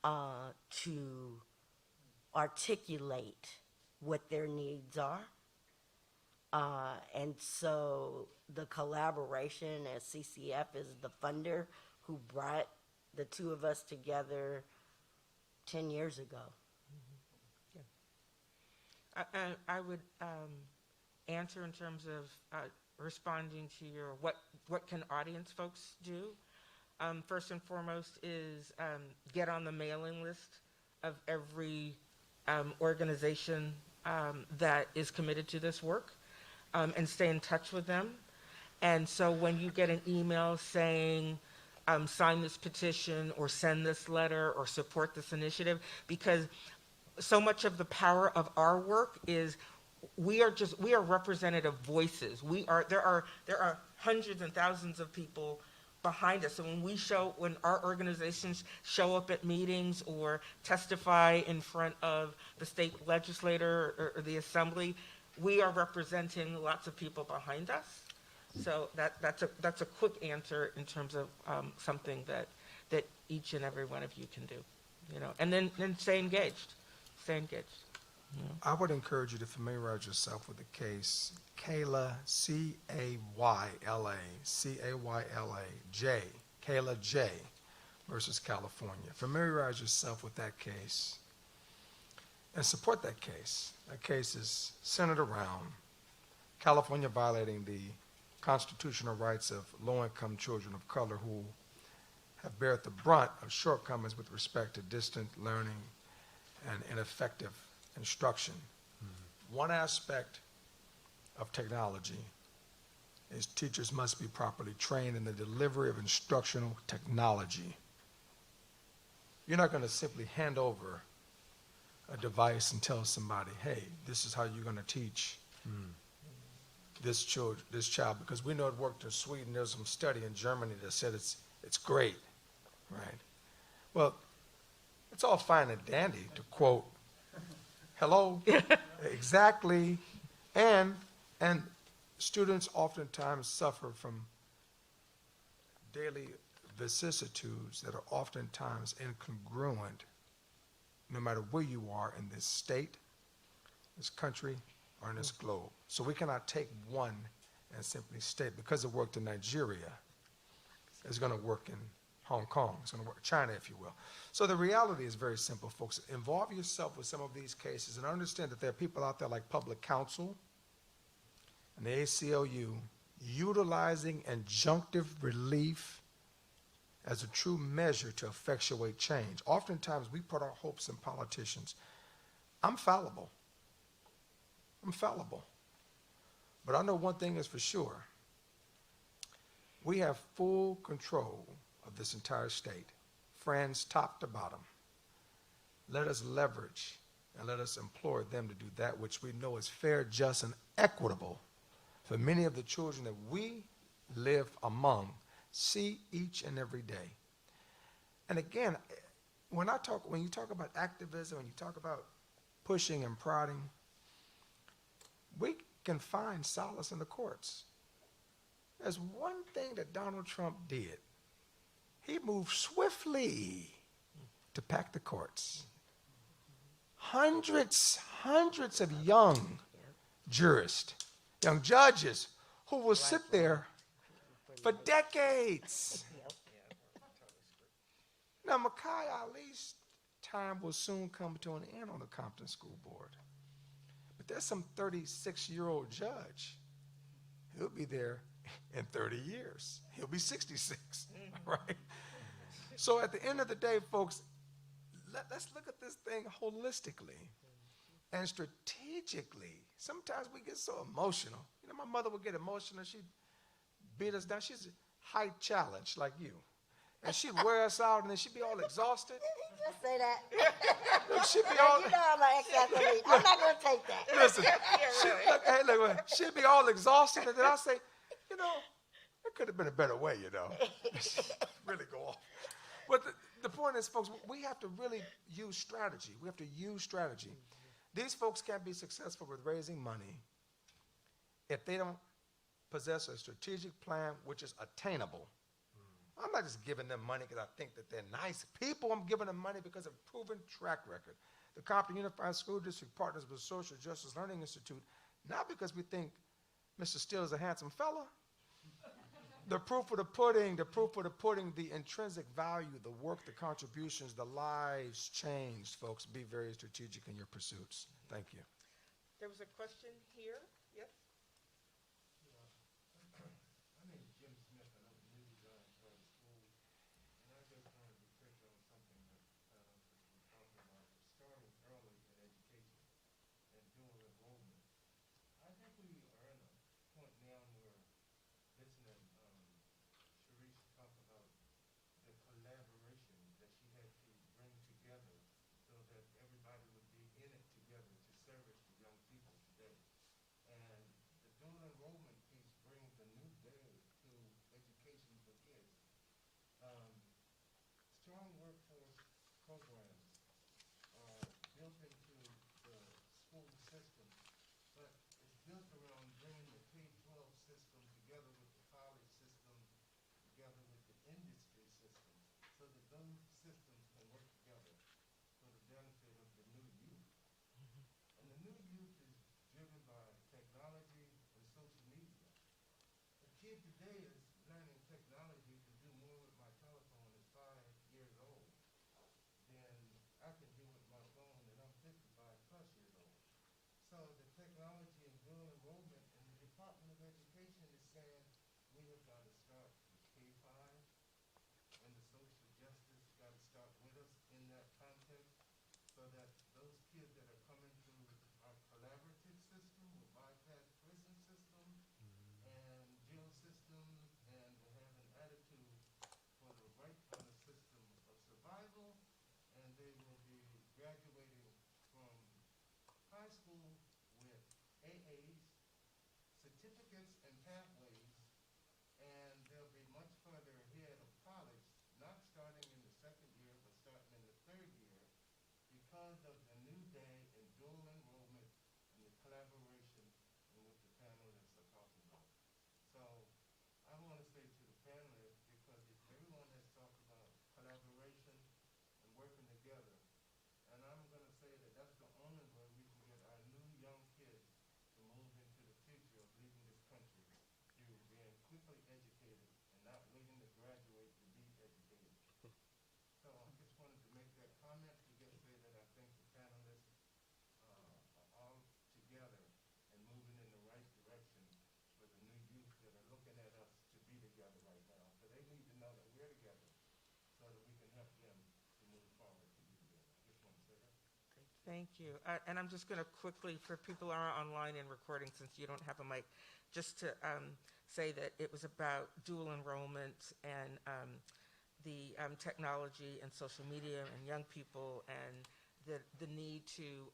[SPEAKER 3] to articulate what their needs are. And so the collaboration as CCF is the funder who brought the 2 of us together 10 years ago.
[SPEAKER 2] I would answer in terms of responding to your what can audience folks do. First and foremost is get on the mailing list of every organization that is committed to this work, and stay in touch with them. And so when you get an email saying sign this petition or send this letter or support this initiative, because so much of the power of our work is we are representative voices. There are hundreds and thousands of people behind us. And when our organizations show up at meetings or testify in front of the state legislator or the assembly, we are representing lots of people behind us. So that's a quick answer in terms of something that each and every one of you can do, and then stay engaged. Stay engaged.
[SPEAKER 4] I would encourage you to familiarize yourself with the case Kayla, C-A-Y-L-A, Kayla J versus California. Familiarize yourself with that case and support that case. That case is centered around California violating the constitutional rights of low-income children of color who have bared the brunt of shortcomings with respect to distant learning and ineffective instruction. One aspect of technology is teachers must be properly trained in the delivery of instructional technology. You're not going to simply hand over a device and tell somebody, hey, this is how you're going to teach this child, because we know it worked in Sweden. There's some study in Germany that said it's great, right? Well, it's all fine and dandy to quote, hello, exactly, and students oftentimes suffer from daily vicissitudes that are oftentimes incongruent no matter where you are in this state, this country, or in this globe. So we cannot take one and simply state, because it worked in Nigeria, it's going to work in Hong Kong, it's going to work in China, if you will. So the reality is very simple, folks. Involve yourself with some of these cases and understand that there are people out there like Public Counsel and the ACLU utilizing injunctive relief as a true measure to effectuate change. Oftentimes we put our hopes in politicians. I'm fallible. But I know one thing is for sure. We have full control of this entire state, friends top to bottom. Let us leverage and let us implore them to do that which we know is fair, just, and equitable for many of the children that we live among see each and every day. And again, when you talk about activism, when you talk about pushing and prodding, we can find solace in the courts. There's one thing that Donald Trump did. He moved swiftly to pack the courts. Hundreds of young jurists, young judges who will sit there for decades. Now, Micah Ali's time will soon come to an end on the Compton School Board. But there's some 36-year-old judge. He'll be there in 30 years. He'll be 66, right? So at the end of the day, folks, let's look at this thing holistically and strategically. Sometimes we get so emotional. You know, my mother would get emotional. She'd beat us down. She's a height challenge like you. And she'd wear us out, and then she'd be all exhausted.
[SPEAKER 3] Just say that.
[SPEAKER 4] She'd be all,
[SPEAKER 3] You know I'm an ex-athlete. I'm not going to take that.
[SPEAKER 4] listen, she'd be all exhausted, and then I'd say, you know, there could have been a better way, you know. Really go off. But the point is, folks, we have to really use strategy. We have to use strategy. These folks can't be successful with raising money if they don't possess a strategic plan which is attainable. I'm not just giving them money because I think that they're nice people. I'm giving them money because of proven track record. The Compton Unified School District partners with Social Justice Learning Institute, not because we think Mr. Steele is a handsome fella. The proof of the pudding, the intrinsic value, the work, the contributions, the lives changed, folks. Be very strategic in your pursuits. Thank you.
[SPEAKER 2] There was a question here. Yes?
[SPEAKER 6] My name is Jim Smith, and I'm a new design private school. And I just wanted to touch on something that was talking about, starting early in education and dual enrollment. I think we are at a point now where listening Charisse talk about the collaboration that she had to bring together so that everybody would be in it together to service the young people today. And the dual enrollment piece brings a new day to education for kids. Strong workforce programs are built into the school system, but it's built around bringing the K-12 system together with the college system, together with the industry system, so that those systems can work together for the benefit of the new youth. And the new youth is driven by technology and social media. A kid today is learning technology to do more with my telephone at 5 years old than I can do with my phone and I'm 55 plus years old. So the technology and dual enrollment and the Department of Education is saying we have got to start with K-5 and the social justice got to start with us in that context so that those kids that are coming through our collaborative system will bypass prison system and jail system and will have an attitude for the right kind of system of survival, and they will be graduating from high school with AAs, certificates and pathways, and they'll be much further ahead of college, not starting in the second year, but starting in the third year, because of the new day in dual enrollment and the collaboration and what the panelists are talking about. So I want to say to the panelists, because everyone has talked about collaboration and working together, and I'm going to say that that's the only way we can get our new young kids to move into the future of leading this country through being quickly educated and not waiting to graduate to be educated. So I just wanted to make that comment to just say that I think the panelists are all together and moving in the right direction for the new youth that are looking at us to be together right now. So they need to know that we're together so that we can help them to move forward to be together. I just want to say that.
[SPEAKER 2] Thank you. And I'm just going to quickly, for people who are online and recording, since you don't have a mic, just to say that it was about dual enrollment and the technology and social media and young people and the need to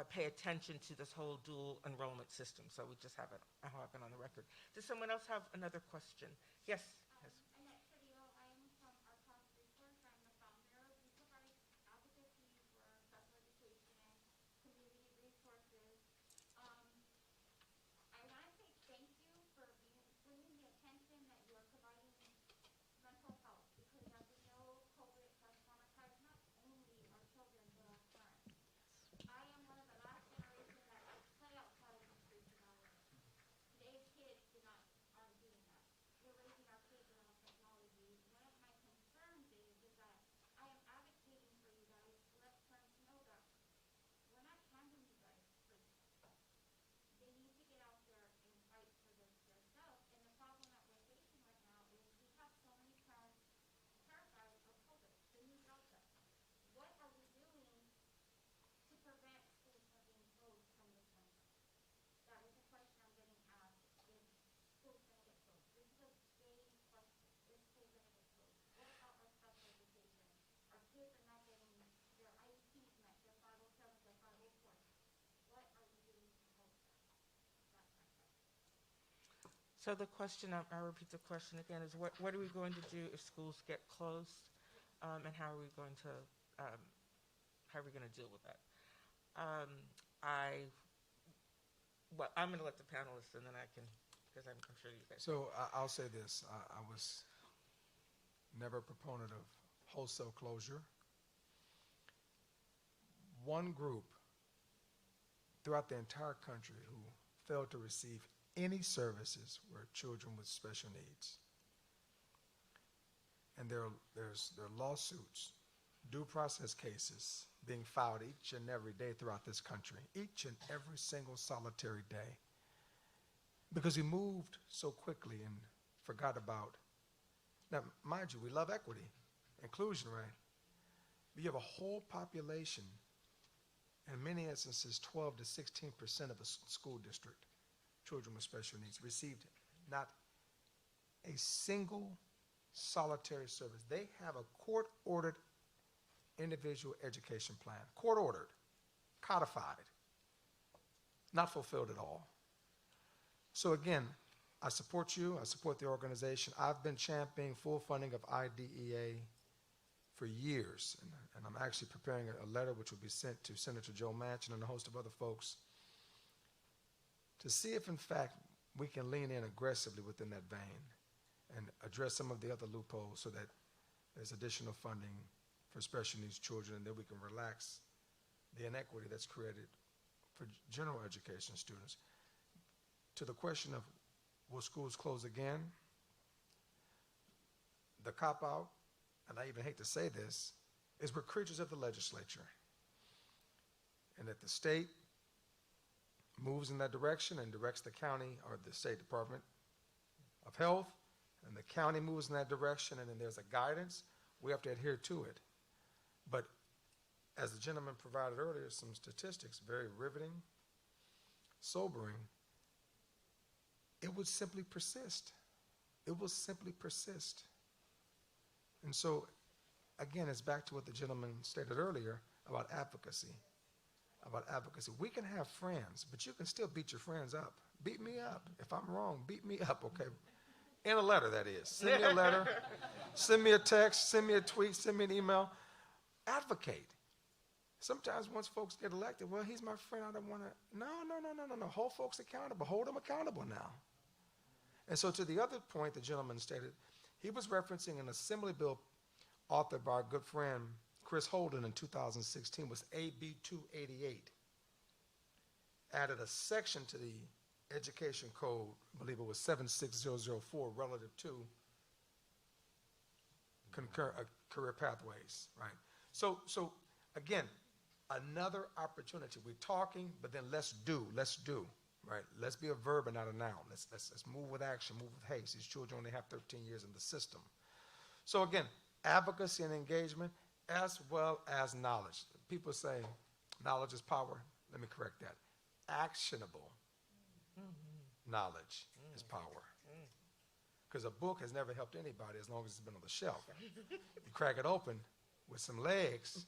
[SPEAKER 2] pay attention to this whole dual enrollment system. So we just have it on the record. Does someone else have another question? Yes. Yes.
[SPEAKER 7] I'm at Studio. I'm from our class resource. I'm the founder. We provide advocacy for special education and community resources. I want to say thank you for bringing the attention that you are providing mental health, because as we know, COVID has traumatized not only our children but our parents. I am one of the last generation that could play outside in the streets of LA. Today's kids aren't doing that. We're raising our kids around technology. One of my concerns is that I am advocating for you guys to let parents know that we're not handing you guys free. They need to get out there and fight for themselves. And the problem that we're facing right now is we have so many parents terrified of COVID, the new Delta. What are we doing to prevent schools from being closed from this winter? That is a question I'm getting asked. Is schools going to get closed? This is a big question. Is school going to get closed? What about our special education? Our kids are not getting their IEPs met, their 507s, their 504s. What are we doing to help them? That's my question.
[SPEAKER 2] So the question, I'll repeat the question again, is what are we going to do if schools get closed, and how are we going to deal with that? I'm going to let the panelists, and then I can, because I'm sure you guys.
[SPEAKER 4] So I'll say this, I was never a proponent of wholesale closure. One group throughout the entire country who failed to receive any services were children with special needs. And there are lawsuits, due process cases being filed each and every day throughout this country, each and every single solitary day. Because we moved so quickly and forgot about, now mind you, we love equity, inclusion, right? But you have a whole population, in many instances 12 to 16% of a school district, children with special needs, received not a single solitary service. They have a court-ordered individual education plan, court-ordered, codified, not fulfilled at all. So again, I support you, I support the organization. I've been championing full funding of IDEA for years, and I'm actually preparing a letter which will be sent to Senator Joe Manchin and a host of other folks to see if in fact we can lean in aggressively within that vein and address some of the other loopholes so that there's additional funding for special needs children, and then we can relax the inequity that's created for general education students. To the question of will schools close again, the cop-out, and I even hate to say this, is we're creatures of the legislature. And that the state moves in that direction and directs the county or the State Department of Health, and the county moves in that direction, and then there's a guidance, we have to adhere to it. But as the gentleman provided earlier, some statistics, very riveting, sobering, it would simply persist. It will simply persist. And so, again, it's back to what the gentleman stated earlier about advocacy. We can have friends, but you can still beat your friends up. Beat me up. If I'm wrong, beat me up, okay? In a letter, that is. Send me a letter, send me a text, send me a tweet, send me an email. Advocate. Sometimes once folks get elected, well, he's my friend, I don't want to. No. Hold folks accountable. Hold them accountable now. And so to the other point the gentleman stated, he was referencing an assembly bill authored by our good friend Chris Holden in 2016, was AB 288. Added a section to the education code, I believe it was 76004, relative to career pathways, right? So again, another opportunity. We're talking, but then let's do, right? Let's be a verb and not a noun. Let's move with action, move with haste. These children only have 13 years in the system. So again, advocacy and engagement as well as knowledge. People say knowledge is power. Let me correct that. Actionable knowledge is power. Because a book has never helped anybody as long as it's been on the shelf. You crack it open with some legs,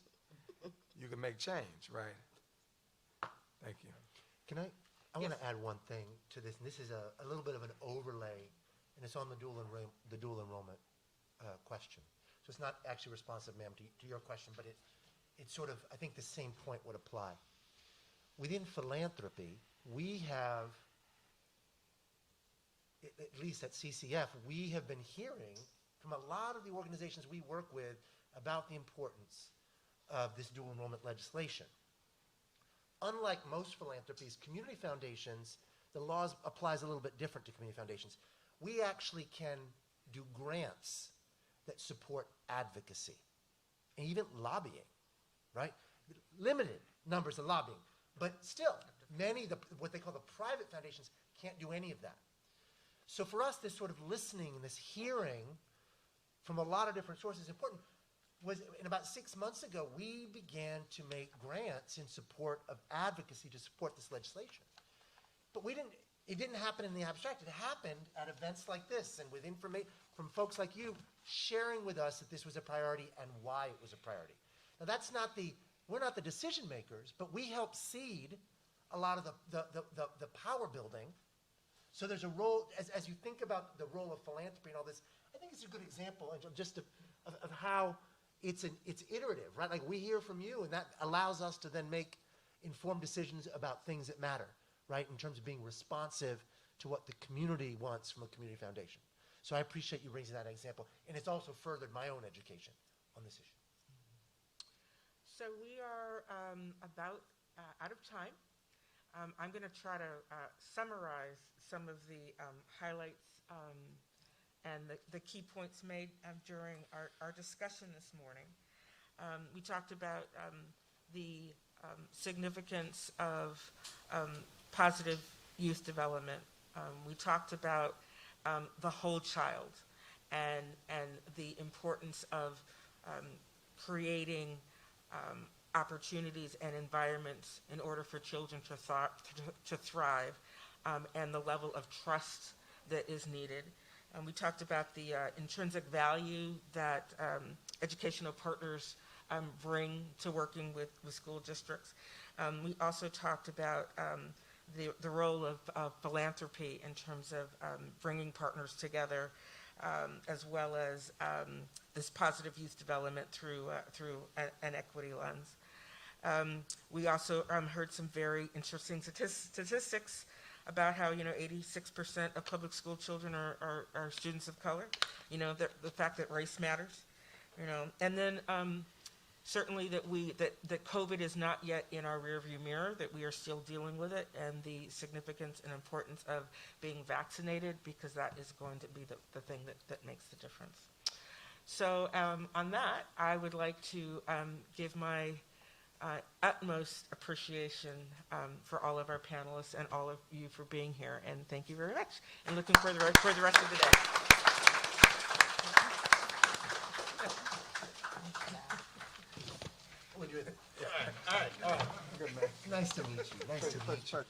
[SPEAKER 4] you can make change, right? Thank you.
[SPEAKER 1] Can I want
[SPEAKER 2] Yes.
[SPEAKER 1] to add one thing to this, and this is a little bit of an overlay, and it's on the dual enrollment question. So it's not actually responsive, ma'am, to your question, but it's sort of, I think the same point would apply. Within philanthropy, we have, at least at CCF, we have been hearing from a lot of the organizations we work with about the importance of this dual enrollment legislation. Unlike most philanthropies, community foundations, the laws applies a little bit different to community foundations. We actually can do grants that support advocacy and even lobbying, right? Limited numbers of lobbying, but still, many of what they call the private foundations can't do any of that. So for us, this sort of listening and this hearing from a lot of different sources is important. And about 6 months ago, we began to make grants in support of advocacy to support this legislation. But it didn't happen in the abstract. It happened at events like this and with information from folks like you sharing with us that this was a priority and why it was a priority. Now we're not the decision makers, but we help seed a lot of the power building. So there's a role, as you think about the role of philanthropy and all this, I think it's a good example just of how it's iterative, right? Like we hear from you, and that allows us to then make informed decisions about things that matter, right? In terms of being responsive to what the community wants from a community foundation. So I appreciate you raising that example, and it's also furthered my own education on this issue.
[SPEAKER 2] So we are about out of time. I'm going to try to summarize some of the highlights and the key points made during our discussion this morning. We talked about the significance of positive youth development. We talked about the whole child and the importance of creating opportunities and environments in order for children to thrive, and the level of trust that is needed. We talked about the intrinsic value that educational partners bring to working with school districts. We also talked about the role of philanthropy in terms of bringing partners together, as well as this positive youth development through an equity lens. We also heard some very interesting statistics about how 86% of public school children are students of color. The fact that race matters. And then certainly that COVID is not yet in our rearview mirror, that we are still dealing with it, and the significance and importance of being vaccinated, because that is going to be the thing that makes the difference. So on that, I would like to give my utmost appreciation for all of our panelists and all of you for being here, and thank you very much. And looking for the rest of the day.
[SPEAKER 1] All right. Good, man. Nice to meet you. Nice to meet you.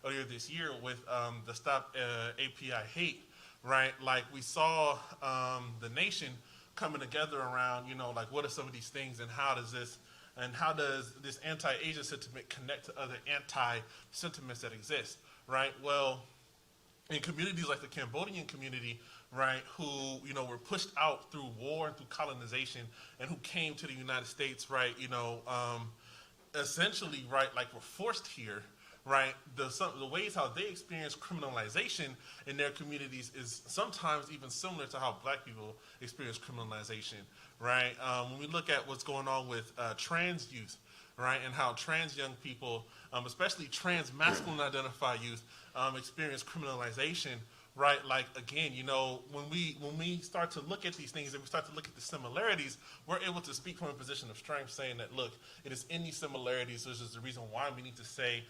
[SPEAKER 6] earlier this year with the Stop API Hate, right? Like we saw the nation coming together around, like what are some of these things and how does this anti-Asian sentiment connect to other anti-sentiments that exist, right? Well, in communities like the Cambodian community, right, who, were pushed out through war and through colonization and who came to the United States, right, essentially, right, like were forced here, right, the ways how they experience criminalization in their communities is sometimes even similar to how black people experience criminalization, right? When we look at what's going on with trans youth, right, and how trans young people, especially trans masculine identified youth, experience criminalization, right? Like again, when we start to look at these things and we start to look at the similarities, we're able to speak from a position of strength, saying that look, it is in these similarities. This is the reason why we need to say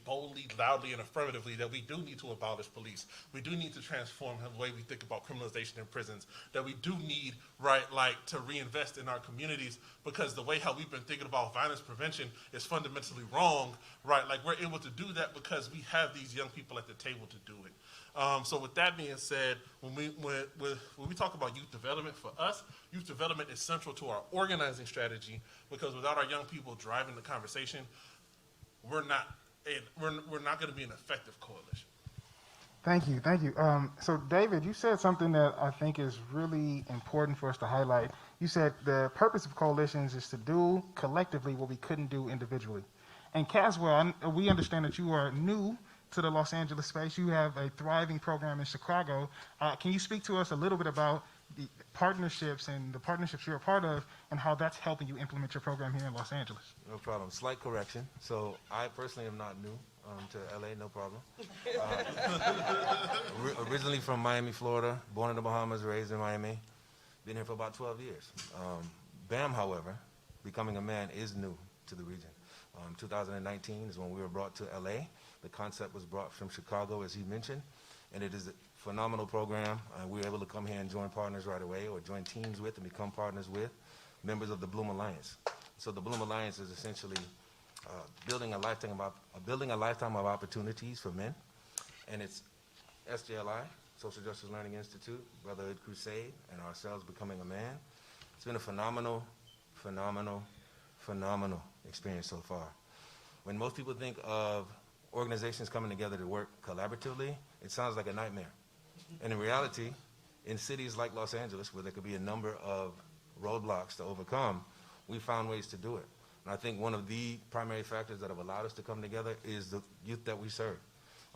[SPEAKER 6] boldly, loudly, and affirmatively that we do need to abolish police. We do need to transform the way we think about criminalization in prisons. That we do need, right, like to reinvest in our communities, because the way how we've been thinking about violence prevention is fundamentally wrong, right? Like we're able to do that because we have these young people at the table to do it. So with that being said, when we talk about youth development, for us, youth development is central to our organizing strategy, because without our young people driving the conversation, we're not going to be an effective coalition.
[SPEAKER 8] Thank you, thank you. So David, you said something that I think is really important for us to highlight. You said the purpose of coalitions is to do collectively what we couldn't do individually. And Caswell, we understand that you are new to the Los Angeles space. You have a thriving program in Chicago. Can you speak to us a little bit about the partnerships and the partnerships you're a part of and how that's helping you implement your program here in Los Angeles?
[SPEAKER 9] No problem. Slight correction. So I personally am not new to LA, no problem. Originally from Miami, Florida, born in the Bahamas, raised in Miami. Been here for about 12 years. BAM, however, becoming a man is new to the region. 2019 is when we were brought to LA. The concept was brought from Chicago, as he mentioned, and it is a phenomenal program. We were able to come here and join partners right away, or join teams with and become partners with members of the Bloom Alliance. So the Bloom Alliance is essentially building a lifetime of opportunities for men, and it's SJLI, Social Justice Learning Institute, Brotherhood Crusade, and ourselves becoming a man. It's been a phenomenal experience so far. When most people think of organizations coming together to work collaboratively, it sounds like a nightmare. And in reality, in cities like Los Angeles, where there could be a number of roadblocks to overcome, we found ways to do it. And I think one of the primary factors that have allowed us to come together is the youth that we serve.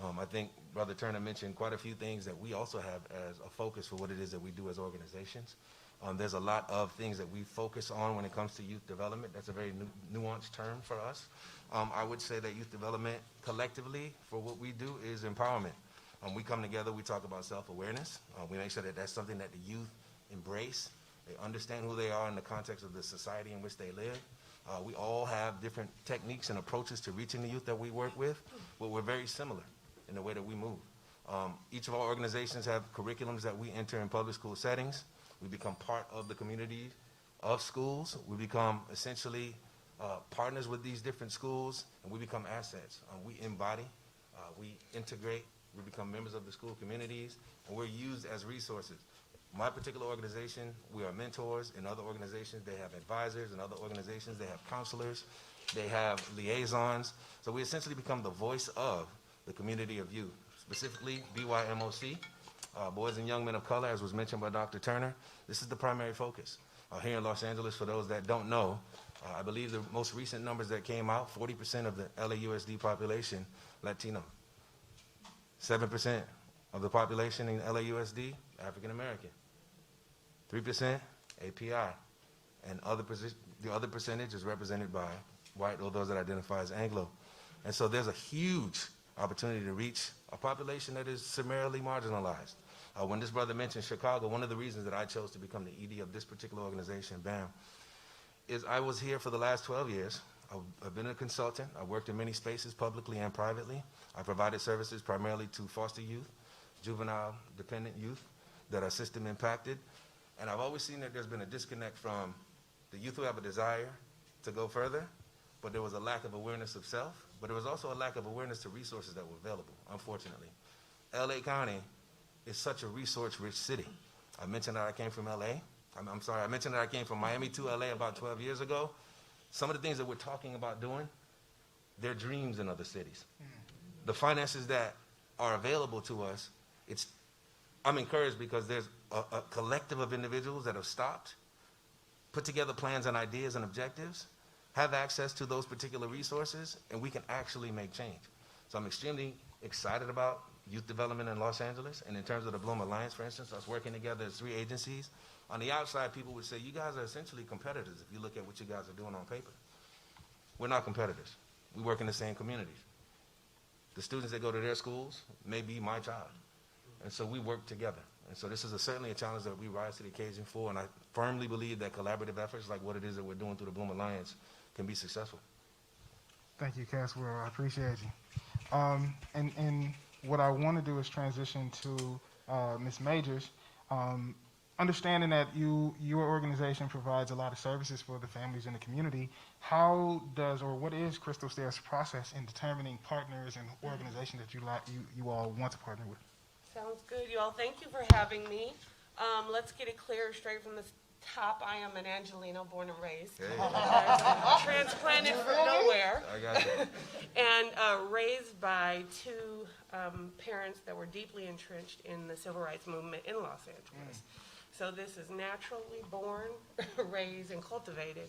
[SPEAKER 9] I think Brother Turner mentioned quite a few things that we also have as a focus for what it is that we do as organizations. There's a lot of things that we focus on when it comes to youth development. That's a very nuanced term for us. I would say that youth development collectively for what we do is empowerment. We come together, we talk about self-awareness. We make sure that that's something that the youth embrace. They understand who they are in the context of the society in which they live. We all have different techniques and approaches to reaching the youth that we work with, but we're very similar in the way that we move. Each of our organizations have curriculums that we enter in public school settings. We become part of the community of schools. We become essentially partners with these different schools, and we become assets. We embody, we integrate, we become members of the school communities, and we're used as resources. My particular organization, we are mentors. In other organizations, they have advisors. In other organizations, they have counselors. They have liaisons. So we essentially become the voice of the community of youth, specifically BYMOC, Boys and Young Men of Color, as was mentioned by Dr. Turner. This is the primary focus. Here in Los Angeles, for those that don't know, I believe the most recent numbers that came out, 40% of the LAUSD population, Latino. 7% of the population in LAUSD, African American. 3% API. And the other percentage is represented by white or those that identify as Anglo. And so there's a huge opportunity to reach a population that is summarily marginalized. When this brother mentioned Chicago, one of the reasons that I chose to become the ED of this particular organization, BAM, is I was here for the last 12 years. I've been a consultant. I've worked in many spaces, publicly and privately. I provided services primarily to foster youth, juvenile dependent youth that are system impacted. And I've always seen that there's been a disconnect from the youth who have a desire to go further, but there was a lack of awareness of self but there was also a lack of awareness to resources that were available, unfortunately. LA County is such a resource-rich city. I mentioned that I came from LA. I'm sorry, I mentioned that I came from Miami to LA about 12 years ago. Some of the things that we're talking about doing, they're dreams in other cities. The finances that are available to us, I'm encouraged because there's a collective of individuals that have stopped, put together plans and ideas and objectives, have access to those particular resources, and we can actually make change. So I'm extremely excited about youth development in Los Angeles, and in terms of the Bloom Alliance, for instance, us working together as 3 agencies. On the outside, people would say, you guys are essentially competitors if you look at what you guys are doing on paper. We're not competitors. We work in the same communities. The students that go to their schools may be my child. And so we work together. And so this is certainly a challenge that we rise to the occasion for, and I firmly believe that collaborative efforts like what it is that we're doing through the Bloom Alliance can be successful.
[SPEAKER 8] Thank you, Caswell. I appreciate you. And what I want to do is transition to Ms. Majors. Understanding that your organization provides a lot of services for the families in the community, how does or what is Crystal Stairs' process in determining partners and organizations that you all want to partner with?
[SPEAKER 10] Sounds good, you all. Thank you for having me. Let's get it clear straight from the top. I am an Angelino, born and raised.
[SPEAKER 9] Hey.
[SPEAKER 10] Transplanted from nowhere.
[SPEAKER 9] I got you.
[SPEAKER 10] And raised by 2 parents that were deeply entrenched in the civil rights movement in Los Angeles. So this is naturally born, raised, and cultivated.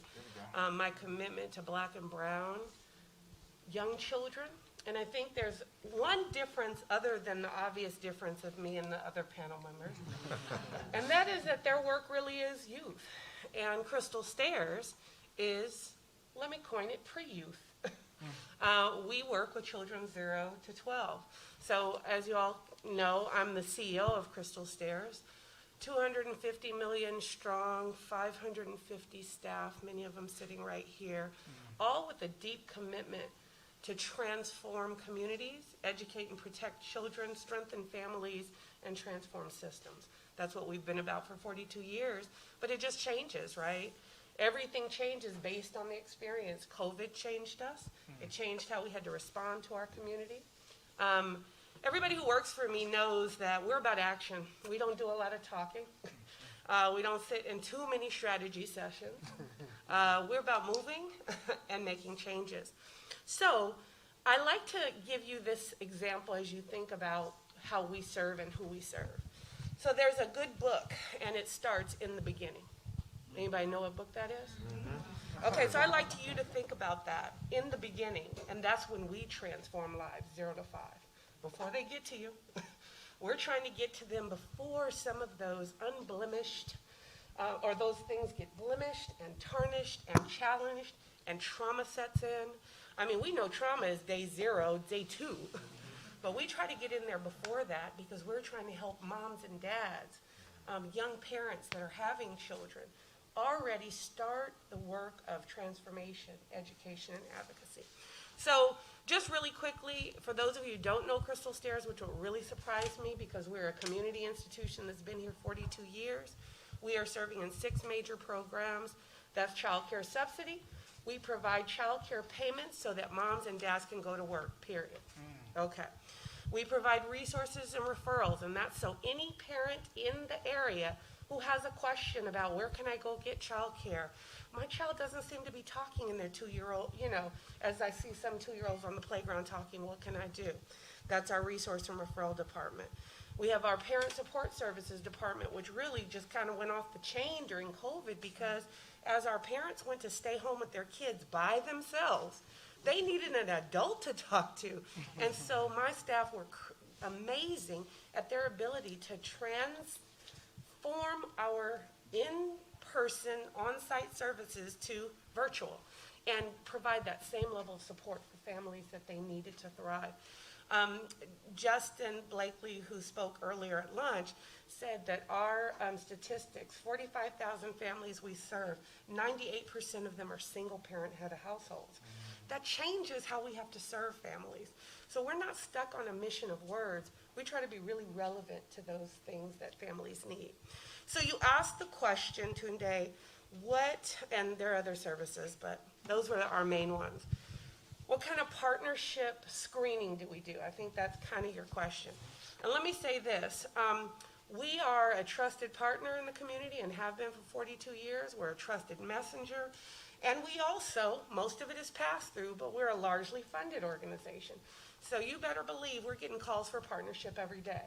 [SPEAKER 10] My commitment to black and brown young children. And I think there's one difference other than the obvious difference of me and the other panel members. And that is that their work really is youth. And Crystal Stairs is, let me coin it, pre-youth. We work with children 0 to 12. So as you all know, I'm the CEO of Crystal Stairs. 250 million strong, 550 staff, many of them sitting right here, all with a deep commitment to transform communities, educate and protect children, strengthen families, and transform systems. That's what we've been about for 42 years, but it just changes, right? Everything changes based on the experience. COVID changed us. It changed how we had to respond to our community. Everybody who works for me knows that we're about action. We don't do a lot of talking. We don't sit in too many strategy sessions. We're about moving and making changes. So I like to give you this example as you think about how we serve and who we serve. So there's a good book, and it starts in the beginning. Anybody know what book that is? Okay, so I'd like you to think about that in the beginning, and that's when we transform lives, 0 to 5. Before they get to you, we're trying to get to them before some of those unblemished, or those things get blemished and tarnished and challenged and trauma sets in. I mean, we know trauma is day 0, day 2, but we try to get in there before that because we're trying to help moms and dads, young parents that are having children, already start the work of transformation, education, and advocacy. So just really quickly, for those of you who don't know Crystal Stairs, which will really surprise me because we're a community institution that's been here 42 years, we are serving in 6 major programs. That's child care subsidy. We provide child care payments so that moms and dads can go to work, period. Okay. We provide resources and referrals, and that's so any parent in the area who has a question about where can I go get child care. My child doesn't seem to be talking in their 2-year-old, as I see some 2-year-olds on the playground talking, what can I do? That's our resource and referral department. We have our parent support services department, which really just kind of went off the chain during COVID because as our parents went to stay home with their kids by themselves, they needed an adult to talk to. And so my staff were amazing at their ability to transform our in-person, on-site services to virtual and provide that same level of support for families that they needed to thrive. Justin Blakely, who spoke earlier at lunch, said that our statistics, 45,000 families we serve, 98% of them are single-parent head of households. That changes how we have to serve families. So we're not stuck on a mission of words. We try to be really relevant to those things that families need. So you asked the question today, and there are other services, but those were our main ones. what kind of partnership screening do we do? I think that's kind of your question. And let me say this. We are a trusted partner in the community and have been for 42 years. We're a trusted messenger. And we also, most of it is pass through, but we're a largely funded organization. So you better believe we're getting calls for partnership every day.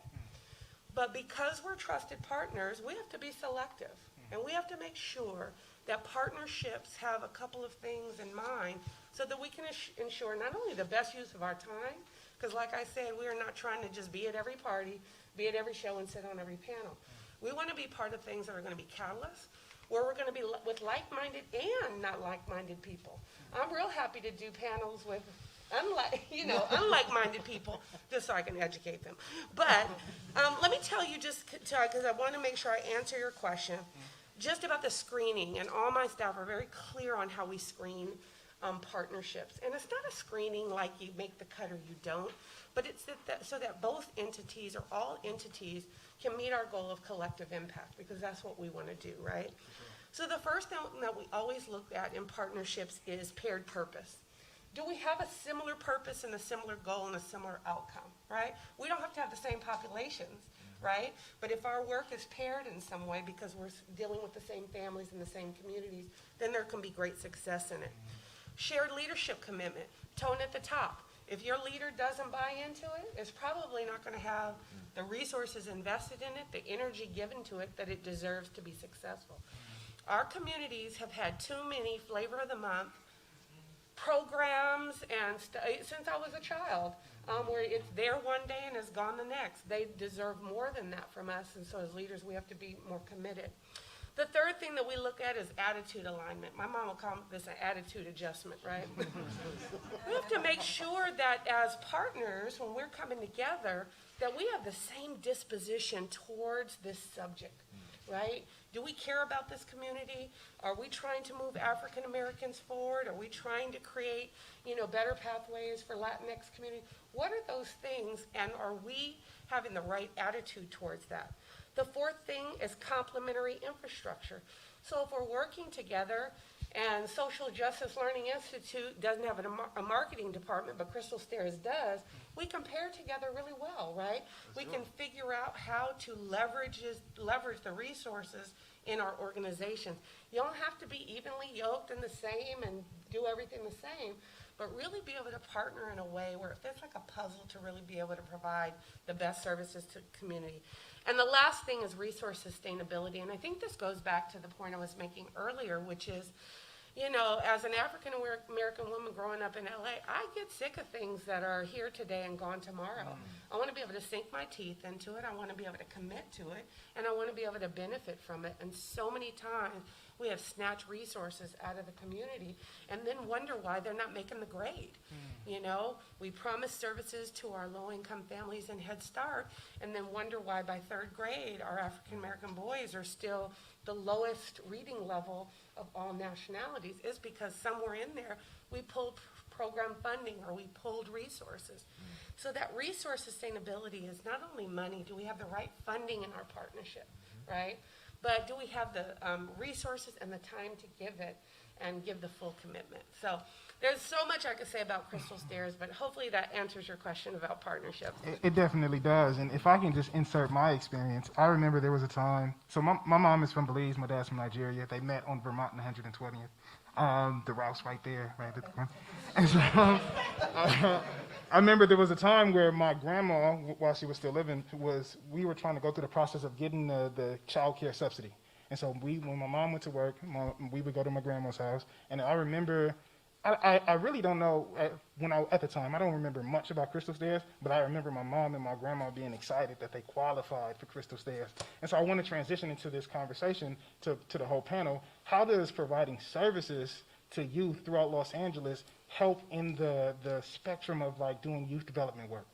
[SPEAKER 10] But because we're trusted partners, we have to be selective. And we have to make sure that partnerships have a couple of things in mind so that we can ensure not only the best use of our time, because like I said, we are not trying to just be at every party, be at every show, and sit on every panel. We want to be part of things that are going to be catalysts, where we're going to be with like-minded and not like-minded people. I'm real happy to do panels with unlike-minded people, just so I can educate them. But let me tell you just, because I want to make sure I answer your question, just about the screening, and all my staff are very clear on how we screen partnerships. And it's not a screening like you make the cut or you don't, but it's so that both entities or all entities can meet our goal of collective impact, because that's what we want to do, right? So the first thing that we always look at in partnerships is paired purpose. Do we have a similar purpose and a similar goal and a similar outcome, right? We don't have to have the same populations, right? But if our work is paired in some way because we're dealing with the same families and the same communities, then there can be great success in it. Shared leadership commitment, tone at the top. If your leader doesn't buy into it, it's probably not going to have the resources invested in it, the energy given to it that it deserves to be successful. Our communities have had too many flavor of the month programs and since I was a child, where it's there one day and it's gone the next. They deserve more than that from us, and so as leaders, we have to be more committed. The third thing that we look at is attitude alignment. My mom will call this an attitude adjustment, right? We have to make sure that as partners, when we're coming together, that we have the same disposition towards this subject, right? Do we care about this community? Are we trying to move African Americans forward? Are we trying to create, better pathways for Latinx community? What are those things, and are we having the right attitude towards that? The fourth thing is complementary infrastructure. So if we're working together and Social Justice Learning Institute doesn't have a marketing department, but Crystal Stairs does, we can pair together really well, right? We can figure out how to leverage the resources in our organizations. You don't have to be evenly yoked and the same and do everything the same, but really be able to partner in a way where it fits like a puzzle to really be able to provide the best services to the community. And the last thing is resource sustainability. And I think this goes back to the point I was making earlier, which is, as an African American woman growing up in LA, I get sick of things that are here today and gone tomorrow. I want to be able to sink my teeth into it. I want to be able to commit to it. And I want to be able to benefit from it. And so many times we have snatched resources out of the community and then wonder why they're not making the grade. We promise services to our low-income families in Head Start and then wonder why by third grade our African American boys are still the lowest reading level of all nationalities. Is because somewhere in there we pulled program funding or we pulled resources. So that resource sustainability is not only money, do we have the right funding in our partnership, right? But do we have the resources and the time to give it and give the full commitment? So there's so much I could say about Crystal Stairs, but hopefully that answers your question about partnerships.
[SPEAKER 8] It definitely does. And if I can just insert my experience, I remember there was a time, so my mom is from Belize, my dad's from Nigeria. They met on Vermont and 120th. The route's right there, right at the corner. And so I remember there was a time where my grandma, while she was still living, we were trying to go through the process of getting the child care subsidy. And so when my mom went to work, we would go to my grandma's house. And I remember, I really don't know, at the time, I don't remember much about Crystal Stairs, but I remember my mom and my grandma being excited that they qualified for Crystal Stairs. And so I want to transition into this conversation to the whole panel. How does providing services to youth throughout Los Angeles help in the spectrum of doing youth development work?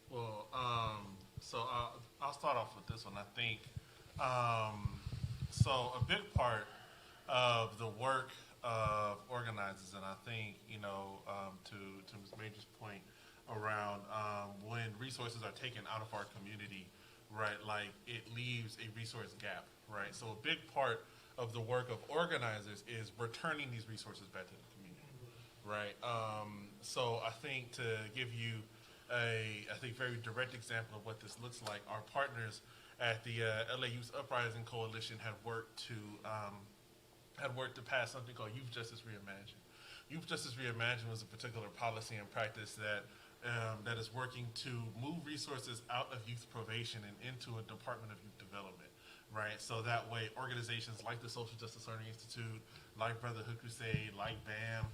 [SPEAKER 6] Well, so I'll start off with this one. I think, so a big part of the work of organizers, and I think, to Ms. Major's point around when resources are taken out of our community, right, it leaves a resource gap, right? So a big part
[SPEAKER 11] of the work of organizers is returning these resources back to the community, right? So I think to give you a very direct example of what this looks like, our partners at the LA Youth Uprising Coalition had worked to pass something called Youth Justice Reimagined. Youth Justice Reimagined was a particular policy and practice that is working to move resources out of youth probation and into a Department of Youth Development, right? So that way organizations like the Social Justice Learning Institute, like Brotherhood Crusade, like BAM,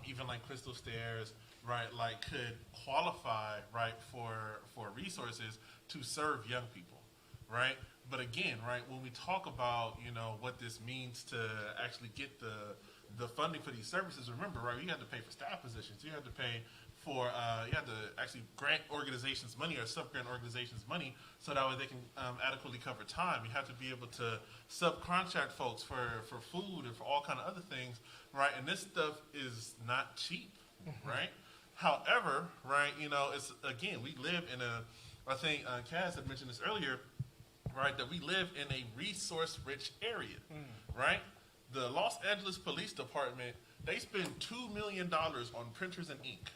[SPEAKER 11] even like Crystal Stairs, right, like could qualify, right, for resources to serve young people, right? But again, right, when we talk about, you know, what this means to actually get the funding for these services, remember, right, you have to pay for staff positions, you have to pay for, you have to actually grant organizations money or sub-grant organizations money so that way they can adequately cover time. You have to be able to subcontract folks for food and for all kind of other things, right? And this stuff is not cheap, right? However, right, you know, it's, again, we live in I think Kaz had mentioned this earlier, right, that we live in a resource-rich area, right? The Los Angeles Police Department, they spend $2 million on printers and ink.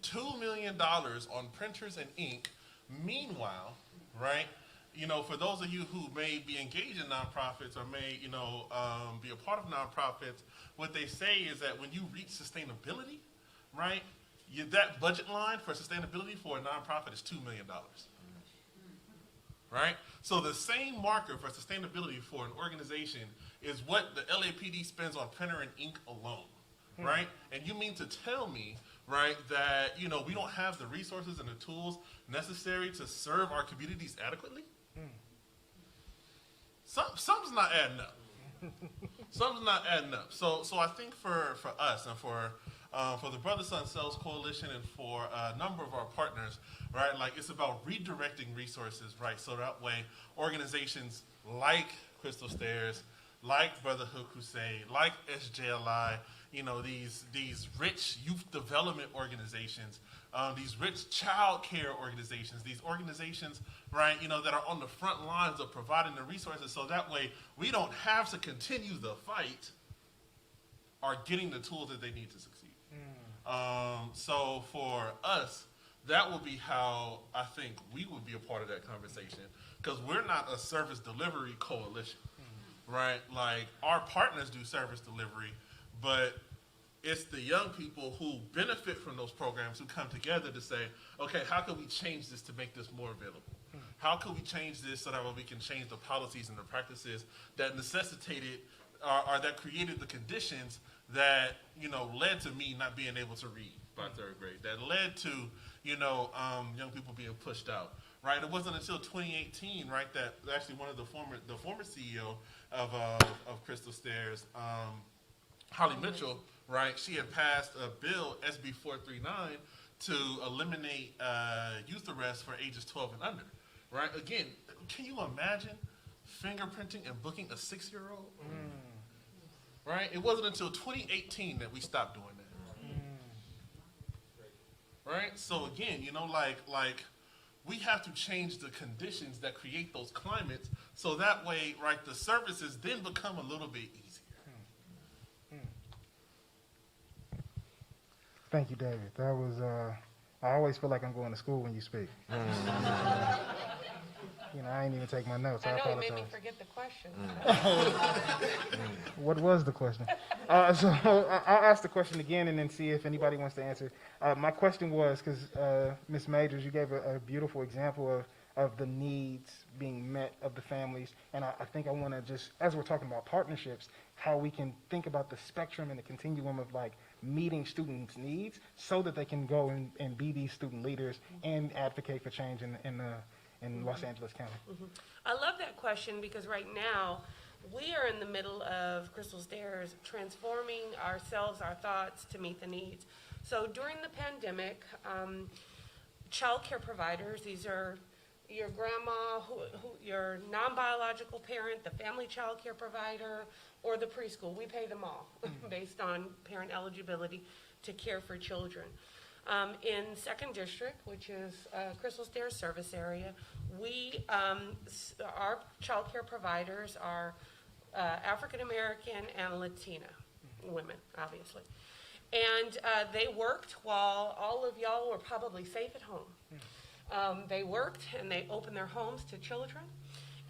[SPEAKER 11] $2 million on printers and ink. Meanwhile, right, you know, for those of you who may be engaged in nonprofits or may, you know, be a part of nonprofits, what they say is that when you reach sustainability, right, that budget line for sustainability for a nonprofit is $2 million. Right? So the same marker for sustainability for an organization is what the LAPD spends on printer and ink alone, right? And you mean to tell me, right, that, you know, we don't have the resources and the tools necessary to serve our communities adequately? Something's not adding up. Something's not adding up. So I think for us and for the Brother Son Cells Coalition and for a number of our partners, right, like it's about redirecting resources, right, so that way organizations like Crystal Stairs, like Brotherhood Crusade, like SJLI, you know, these rich youth development organizations, these rich child care organizations, these organizations, right, you know, that are on the front lines of providing the resources so that way we don't have to continue the fight, are getting the tools that they need to succeed. So for us, that will be how I think we would be a part of that conversation, because we're not a service delivery coalition, right? Like our partners do service delivery, but it's the young people who benefit from those programs who come together to say, okay, how can we change this to make this more available? How can we change this so that we can change the policies and the practices that necessitated or that created the conditions that, you know, led to me not being able to read by third grade, that led to, you know, young people being pushed out, right? It wasn't until 2018, right, that actually one of the former CEO of Crystal Stairs, Holly Mitchell, right, she had passed a bill, SB 439, to eliminate youth arrests for ages 12 and under, right? Again, can you imagine fingerprinting and booking a 6-year-old? Right? It wasn't until 2018 that we stopped doing that. Right? So again, you know, like we have to change the conditions that create those climates so that way, right, the services then become a little bit easier.
[SPEAKER 8] Thank you, David. That was, I always feel like I'm going to school when you speak. You know, I ain't even take my notes. I
[SPEAKER 10] I know, it
[SPEAKER 8] apologize.
[SPEAKER 10] made me forget the question.
[SPEAKER 8] What was the question? So I'll ask the question again and then see if anybody wants to answer. My question was, because Ms. Majors, you gave a beautiful example of the needs being met of the families. And I think I want to just, as we're talking about partnerships, how we can think about the spectrum and the continuum of like meeting students' needs so that they can go and be these student leaders and advocate for change in Los Angeles County.
[SPEAKER 10] I love that question because right now we are in the middle of Crystal Stairs transforming ourselves, our thoughts to meet the needs. So during the pandemic, child care providers, these are your grandma, your non-biological parent, the family child care provider, or the preschool. We pay them all based on parent eligibility to care for children. In 2nd District, which is Crystal Stairs service area, our child care providers are African American and Latina women, obviously. And they worked while all of y'all were probably safe at home. They worked and they opened their homes to children.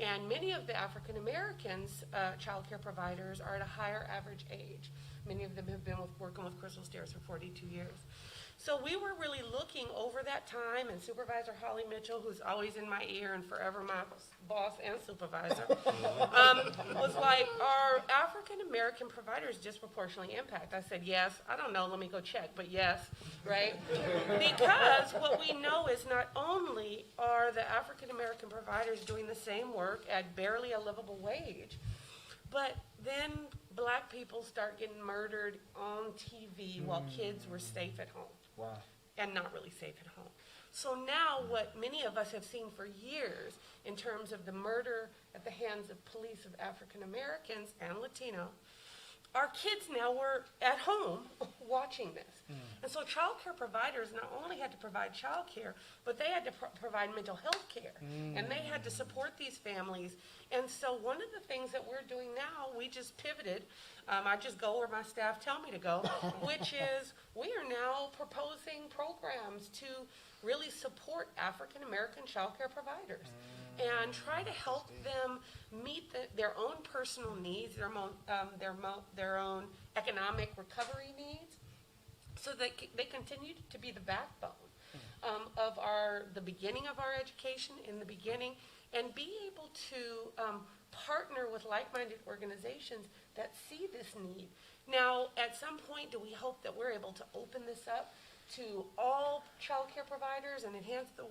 [SPEAKER 10] And many of the African Americans child care providers are at a higher average age. Many of them have been working with Crystal Stairs for 42 years. So we were really looking over that time, and Supervisor Holly Mitchell, who's always in my ear and forever my boss and supervisor, was like, are African American providers disproportionately impacted? I said, yes. I don't know, let me go check, but yes, right? Because what we know is not only are the African American providers doing the same work at barely a livable wage, but then black people start getting murdered on TV while kids were safe at home.
[SPEAKER 8] Wow.
[SPEAKER 10] And not really safe at home. So now what many of us have seen for years in terms of the murder at the hands of police of African Americans and Latino, our kids now were at home watching this. And so child care providers not only had to provide child care, but they had to provide mental health care. And they had to support these families. And so one of the things that we're doing now, we just pivoted. I just go where my staff tell me to go, which is we are now proposing programs to really support African American child care providers and try to help them meet their own personal needs, their own economic recovery needs, so that they continue to be the backbone of the beginning of our education in the beginning, and be able to partner with like-minded organizations that see this need. Now, at some point, do we hope that we're able to open this up to all child care providers and enhance the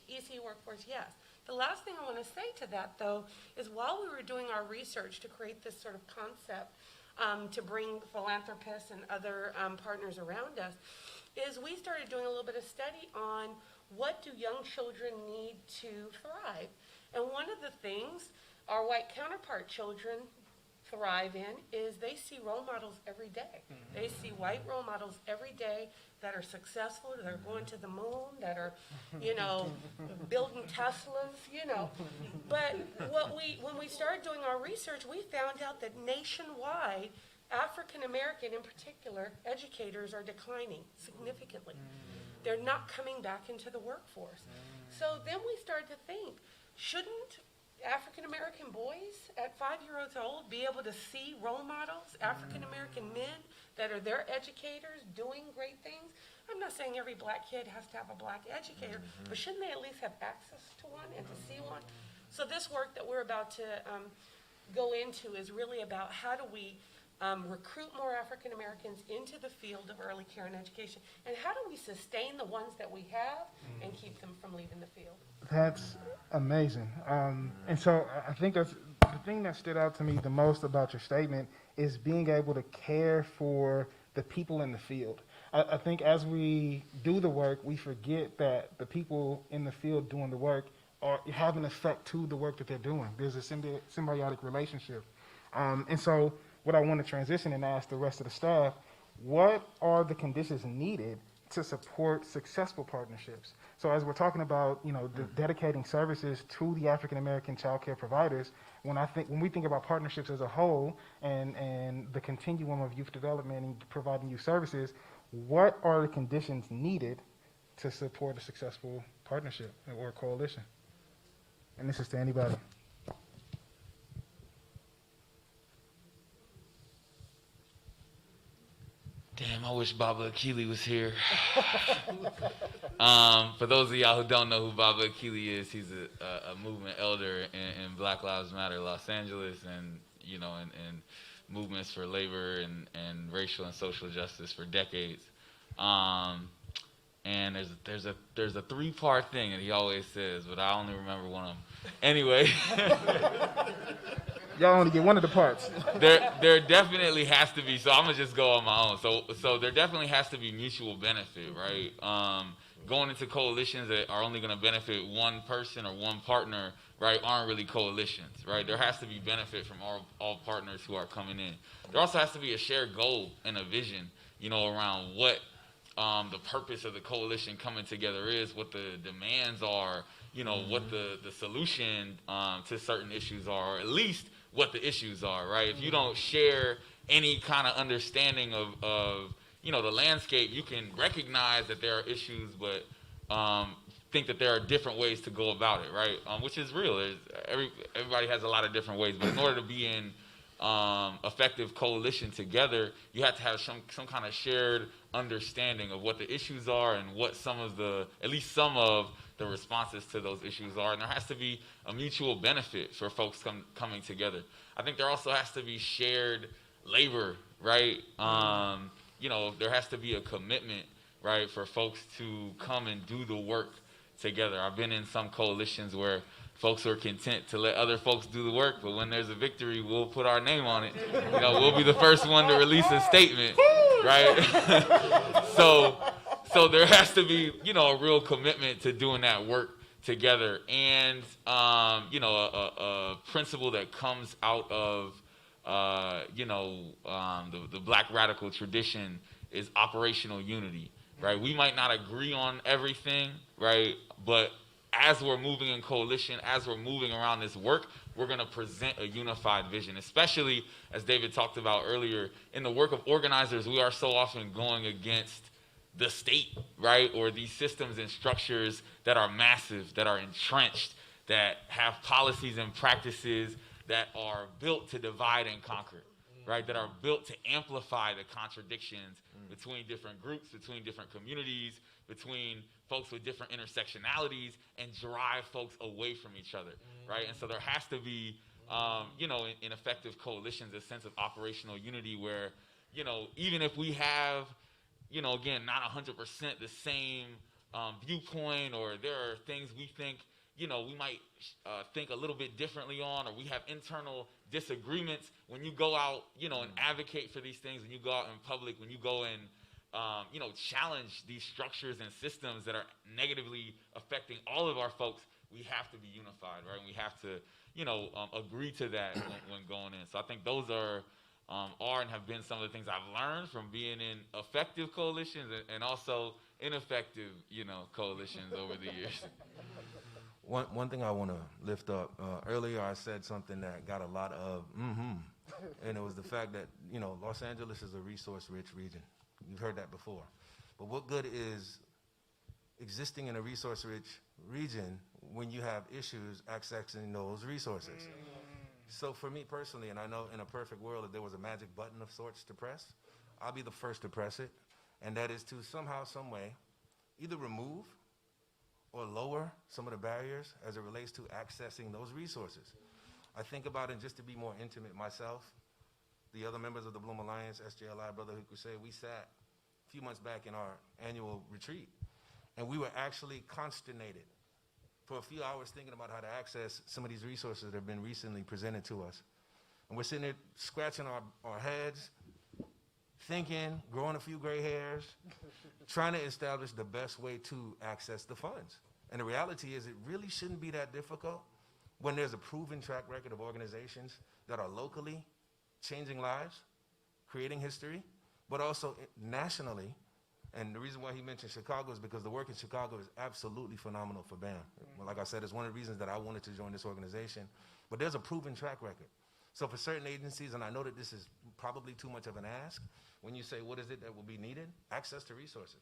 [SPEAKER 10] EC workforce? Yes. The last thing I want to say to that, though, is while we were doing our research to create this sort of concept to bring philanthropists and other partners around us, is we started doing a little bit of study on what do young children need to thrive. And one of the things our white counterpart children thrive in is they see role models every day. They see white role models every day that are successful, that are going to the moon, that are, building Teslas, But when we started doing our research, we found out that nationwide, African American in particular, educators are declining significantly. They're not coming back into the workforce. So then we started to think, shouldn't African American boys at 5 years old be able to see role models, African American men that are their educators doing great things? I'm not saying every black kid has to have a black educator, but shouldn't they at least have access to one and to see one? So this work that we're about to go into is really about how do we recruit more African Americans into the field of early care and education, and how do we sustain the ones that we have and keep them from leaving the field?
[SPEAKER 8] That's amazing. And so I think that's the thing that stood out to me the most about your statement is being able to care for the people in the field. I think as we do the work, we forget that the people in the field doing the work have an effect to the work that they're doing. There's a symbiotic relationship. And so what I want to transition and ask the rest of the staff, what are the conditions needed to support successful partnerships? So as we're talking about, dedicating services to the African American child care providers, when we think about partnerships as a whole and the continuum of youth development and providing youth services, what are the conditions needed to support a successful partnership or coalition? And this is to anybody.
[SPEAKER 12] Damn, I wish Baba Akili was here. For those of y'all who don't know who Baba Akili is, he's a movement elder in Black Lives Matter Los Angeles, and and movements for labor and racial and social justice for decades. And there's a 3-part thing that he always says, but I only remember one of them. Anyway.
[SPEAKER 8] Y'all only get one of the parts.
[SPEAKER 12] There definitely has to be, so I'm gonna just go on my own. So there definitely has to be mutual benefit, right? Going into coalitions that are only gonna benefit one person or one partner, right, aren't really coalitions, right? There has to be benefit from all partners who are coming in. There also has to be a shared goal and a vision, around what the purpose of the coalition coming together is, what the demands are, what the solution to certain issues are, or at least what the issues are, right? If you don't share any kind of understanding of the landscape, you can recognize that there are issues, but think that there are different ways to go about it, right? Which is real. Everybody has a lot of different ways, but in order to be in effective coalition together, you have to have some kind of shared understanding of what the issues are and what at least some of the responses to those issues are. And there has to be a mutual benefit for folks coming together. I think there also has to be shared labor, right? There has to be a commitment, right, for folks to come and do the work together. I've been in some coalitions where folks are content to let other folks do the work, but when there's a victory, we'll put our name on it. We'll be the first one to release a statement, right? So there has to be, a real commitment to doing that work together. And, a principle that comes out of, the Black radical tradition is operational unity, right? We might not agree on everything, right? But as we're moving in coalition, as we're moving around this work, we're going to present a unified vision, especially, as David talked about earlier, in the work of organizers, we are so often going against the state, right? Or these systems and structures that are massive, that are entrenched, that have policies and practices that are built to divide and conquer, right? That are built to amplify the contradictions between different groups, between different communities, between folks with different intersectionalities, and drive folks away from each other, right? And so there has to be, in effective coalitions, a sense of operational unity where, even if we have, again, not 100% the same viewpoint, or there are things we think, we might think a little bit differently on, or we have internal disagreements. When you go out, and advocate for these things, when you go out in public, when you go and, challenge these structures and systems that are negatively affecting all of our folks, we have to be unified, right? And we have to, agree to that when going in. So I think those are and have been some of the things I've learned from being in effective coalitions and also ineffective, coalitions over the years.
[SPEAKER 9] One thing I want to lift up, earlier I said something that got a lot of and it was the fact that, Los Angeles is a resource-rich region. You've heard that before. But what good is existing in a resource-rich region when you have issues accessing those resources? So for me personally, and I know in a perfect world, if there was a magic button of sorts to press, I'll be the first to press it, and that is to somehow, some way, either remove or lower some of the barriers as it relates to accessing those resources. I think about it, just to be more intimate myself, the other members of the Bloom Alliance, SJLI, Brotherhood, Crusade, we sat a few months back in our annual retreat, and we were actually consternated for a few hours thinking about how to access some of these resources that have been recently presented to us. And we're sitting there scratching our heads, thinking, growing a few gray hairs, trying to establish the best way to access the funds. And the reality is it really shouldn't be that difficult when there's a proven track record of organizations that are locally changing lives, creating history, but also nationally. And the reason why he mentioned Chicago is because the work in Chicago is absolutely phenomenal for BAM. Well, like I said, it's one of the reasons that I wanted to join this organization. But there's a proven track record. So for certain agencies, and I know that this is probably too much of an ask, when you say what is it that will be needed, access to resources.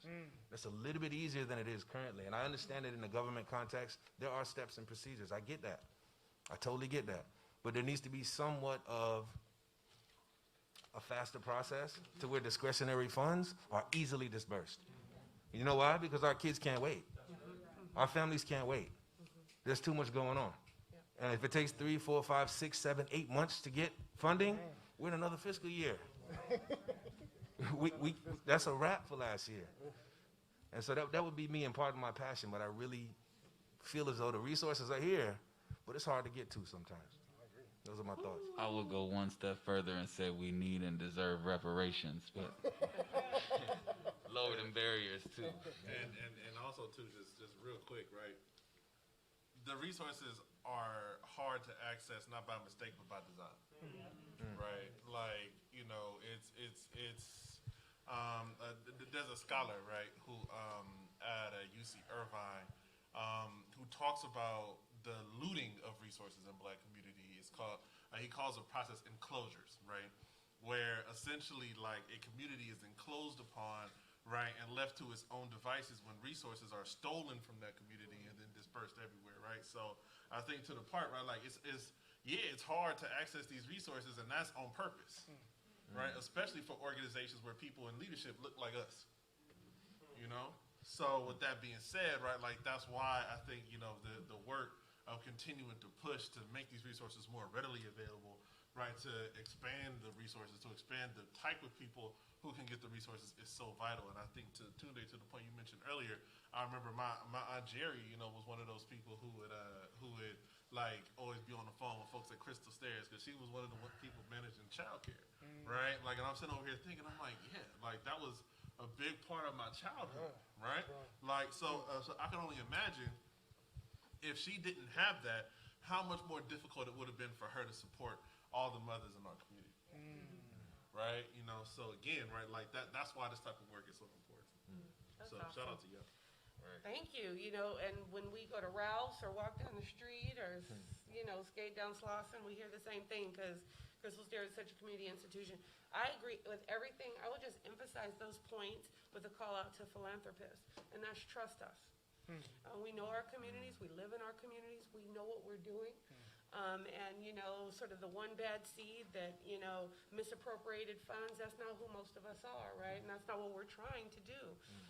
[SPEAKER 9] That's a little bit easier than it is currently. And I understand that in the government context, there are steps and procedures. I get that. I totally get that. But there needs to be somewhat of a faster process to where discretionary funds are easily dispersed. You know why? Because our kids can't wait. Our families can't wait. There's too much going on. And if it takes 3, 4, 5, 6, 7, 8 months to get funding, we're in another fiscal year. That's a wrap for last year. And so that would be me and part of my passion, but I really feel as though the resources are here, but it's hard to get to sometimes. Those are my thoughts.
[SPEAKER 12] I will go one step further and say we need and deserve reparations, but lower them barriers too.
[SPEAKER 11] And also too, just real quick, right? The resources are hard to access not by mistake but by design, right? Like, there's a a scholar, right, who at UC Irvine, who talks about the looting of resources in Black community. It's called he calls the process enclosures, right, where essentially like a community is enclosed upon, right, and left to its own devices when resources are stolen from that community and then dispersed everywhere, right? So I think to the part, right, like it's hard to access these resources, and that's on purpose, right? Especially for organizations where people in leadership look like us, you know? So with that being said, right, like that's why I think, you know, the work of continuing to push to make these resources more readily available, right, to expand the resources, to expand the type of people who can get the resources is so vital. And I think to the point you mentioned earlier, I remember my Aunt Jerry, you know, was one of those people who would like always be on the phone with folks at Crystal Stairs, because she was one of the people managing childcare, right? Like, and I'm sitting over here thinking, I'm like, yeah, like that was a big part of my childhood, right? Like, so I can only imagine if she didn't have that, how much more difficult it would have been for her to support all the mothers in our community, right? You know, so again, right, like that's why this type of work is so important.
[SPEAKER 10] That's
[SPEAKER 11] So
[SPEAKER 10] awesome.
[SPEAKER 11] shout out to you.
[SPEAKER 10] Thank you. You know, and when we go to Ralph's or walk down the street or, you know, skate down Slauson, we hear the same thing because Crystal Stairs is such a community institution. I agree with everything. I would just emphasize those points with a call out to philanthropists, and that's trust us. We know our communities. We live in our communities. We know what we're doing. And, you know, sort of the one bad seed that, you know, misappropriated funds, that's not who most of us are, right? And that's not what we're trying to do.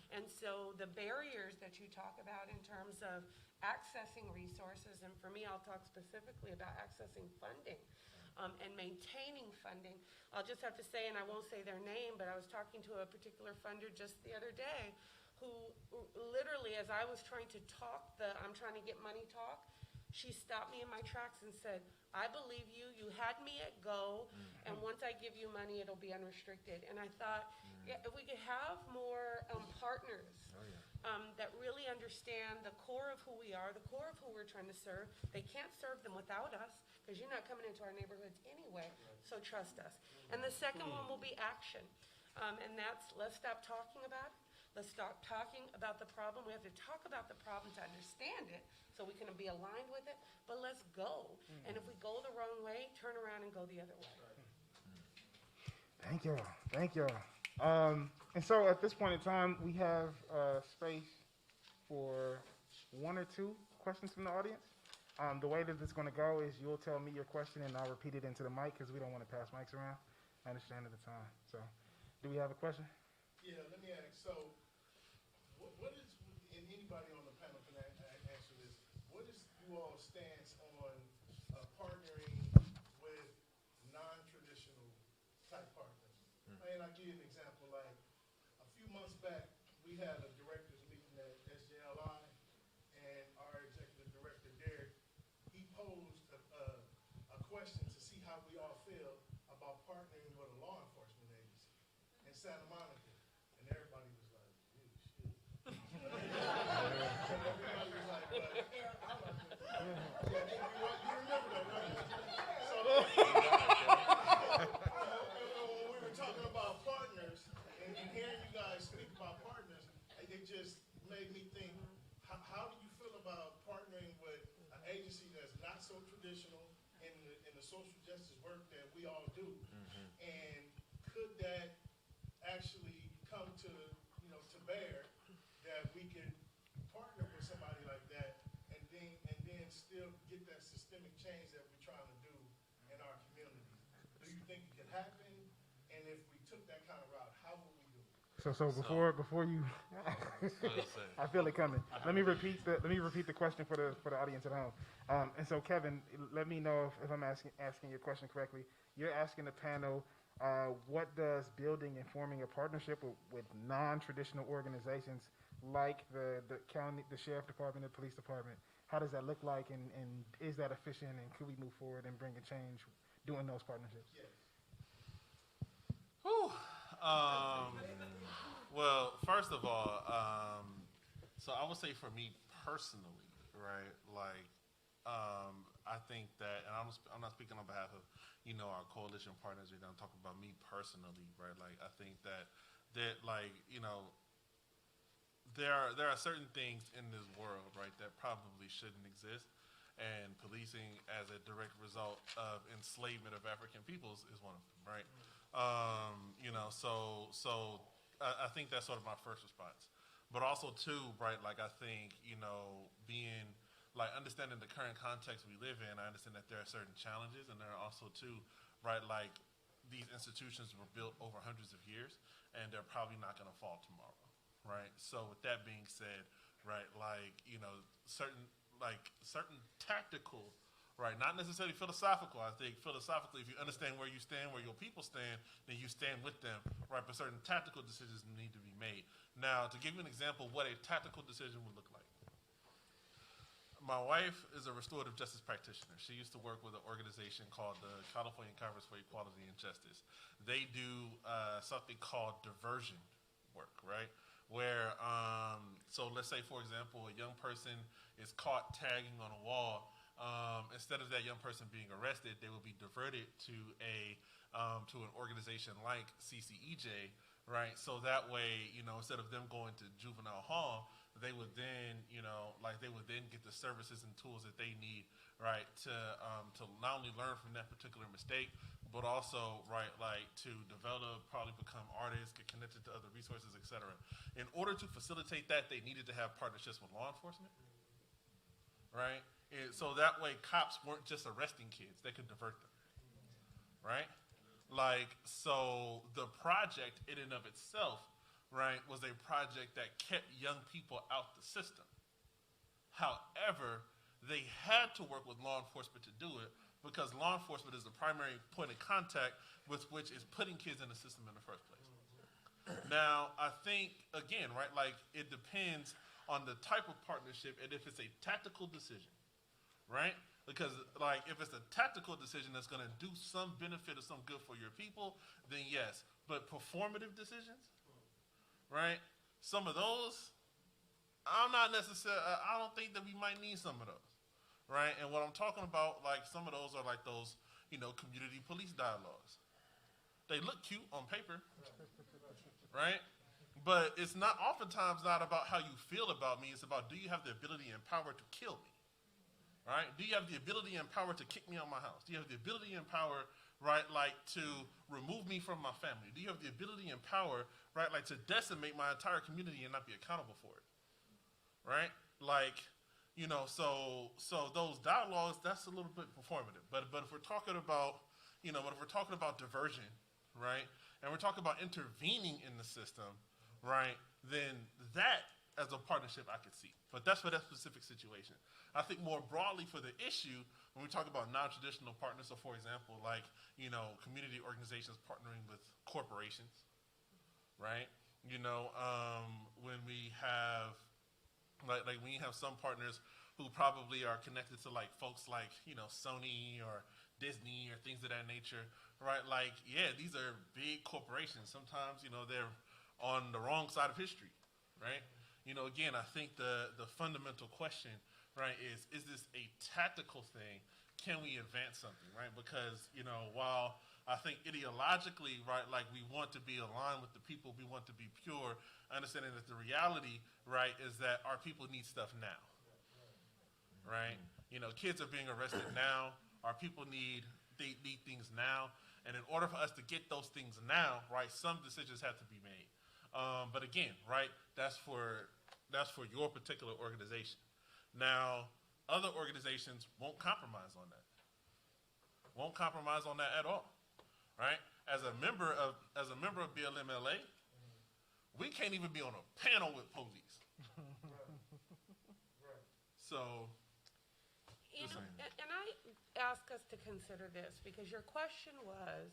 [SPEAKER 10] And so the barriers that you talk about in terms of accessing resources, and for me, I'll talk specifically about accessing funding and maintaining funding. I'll just have to say, and I won't say their name, but I was talking to a particular funder just the other day who literally, as I was trying to talk I'm trying to get money talk, she stopped me in my tracks and said, I believe you. You had me at go, and once I give you money, it'll be unrestricted. And I thought, yeah, if we could have more partners that really understand the core of who we are, the core of who we're trying to serve. They can't serve them without us, because you're not coming into our neighborhoods anyway, so trust us. And the second one will be action. And that's, let's stop talking about it. Let's stop talking about the problem. We have to talk about the problem to understand it so we can be aligned with it, but let's go. And if we go the wrong way, turn around and go the other way.
[SPEAKER 8] Thank y'all. Thank y'all. And so at this point in time, we have space for one or two questions from the audience. The way that it's going to go is you'll tell me your question and I'll repeat it into the mic because we don't want to pass mics around. I understand at the time. So, do we have a question?
[SPEAKER 6] Yeah, let me ask, so what is, and anybody on the panel can answer this, what is you all's stance on partnering with non-traditional type partners? And I'll give you an example, like a few months back, we had a director's meeting at SJLI, and our executive director, Derek, he posed a question to see how we all feel about partnering with a law enforcement agency in Santa Monica. And everybody was like, "Ew, shit." And everybody was like, "But I'm not gonna do that." You remember that, right? So, when we were talking about partners, and hearing you guys speak about partners, it just made me think, how do you feel about partnering with an agency that's not so traditional in the social justice work that we all do? And could that actually come to, you know, to bear that we can partner with somebody like that and then still get that systemic change that we're trying to do in our community? Do you think it could happen? And if we took that kind of route, how would we do it?
[SPEAKER 8] So before you, I feel it coming. Let me repeat the question for the audience at home. And so Kevin, let me know if I'm asking your question correctly. You're asking the panel, what does building and forming a partnership with non-traditional organizations like the county, the sheriff department, the police department, how does that look like, and is that efficient, and could we move forward and bring a change doing those partnerships?
[SPEAKER 6] Yes.
[SPEAKER 11] Whew. Well, first of all, so I would say for me personally, right, like, I think that, and I'm not speaking on behalf of, you know, our coalition partners, I'm talking about me personally, right, like, I think that like, you know, there are certain things in this world, right, that probably shouldn't exist, and policing as a direct result of enslavement of African peoples is one of them, right? So I think that's sort of my first response. But also too, right, like I think, being, like understanding the current context we live in, I understand that there are certain challenges, and there are also too, right, like these institutions were built over hundreds of years, and they're probably not gonna fall tomorrow, right? So with that being said, right, like, certain tactical, right, not necessarily philosophical. I think philosophically, if you understand where you stand, where your people stand, then you stand with them, right? But certain tactical decisions need to be made. Now, to give you an example, what a tactical decision would look like. My wife is a restorative justice practitioner. She used to work with an organization called the California Conference for Equality and Justice. They do something called diversion work, right? Where, so let's say, for example, a young person is caught tagging on a wall. Instead of that young person being arrested, they will be diverted to an organization like CCEJ, right? So that way, instead of them going to juvenile hall, they would then, they would then get the services and tools that they need, right, to not only learn from that particular mistake, but also, right, like to develop, probably become artists, get connected to other resources, et cetera. In order to facilitate that, they needed to have partnerships with law enforcement, right? So that way cops weren't just arresting kids, they could divert them, right? Like, so the project in and of itself, right, was a project that kept young people out the system. However, they had to work with law enforcement to do it because law enforcement is the primary point of contact with which is putting kids in the system in the first place. Now, I think, again, right, like it depends on the type of partnership and if it's a tactical decision, right? Because, like, if it's a tactical decision that's going to do some benefit or some good for your people, then yes. But performative decisions, right? Some of those, I don't think that we might need some of those, right? And what I'm talking about, like, some of those are like those, community police dialogues. They look cute on paper, right? But it's not oftentimes not about how you feel about me. It's about, do you have the ability and power to kill me? Right? Do you have the ability and power to kick me out of my house? Do you have the ability and power, right, like to remove me from my family? Do you have the ability and power, right, like to decimate my entire community and not be accountable for it? Right? Like, so those dialogues, that's a little bit performative. But if we're talking about, diversion, right, and we're talking about intervening in the system, right, then that as a partnership I could see. But that's for that specific situation. I think more broadly for the issue, when we talk about non-traditional partners, so for example, like, community organizations partnering with corporations, right? When we have, like when you have some partners who probably are connected to like folks like, Sony or Disney or things of that nature, right? Like, yeah, these are big corporations. Sometimes, they're on the wrong side of history, right? Again, I think the fundamental question, right, is this a tactical thing? Can we advance something, right? Because, while I think ideologically, right, like we want to be aligned with the people, we want to be pure, understanding that the reality, right, is that our people need stuff now, right? Kids are being arrested now. Our people need things now. And in order for us to get those things now, right, some decisions have to be made. But again, right, that's for your particular organization. Now, other organizations won't compromise on that. Won't compromise on that at all, right? As a member of BLMLA, we can't even be on a panel with police. So,
[SPEAKER 10] and I ask us to consider this because your question was,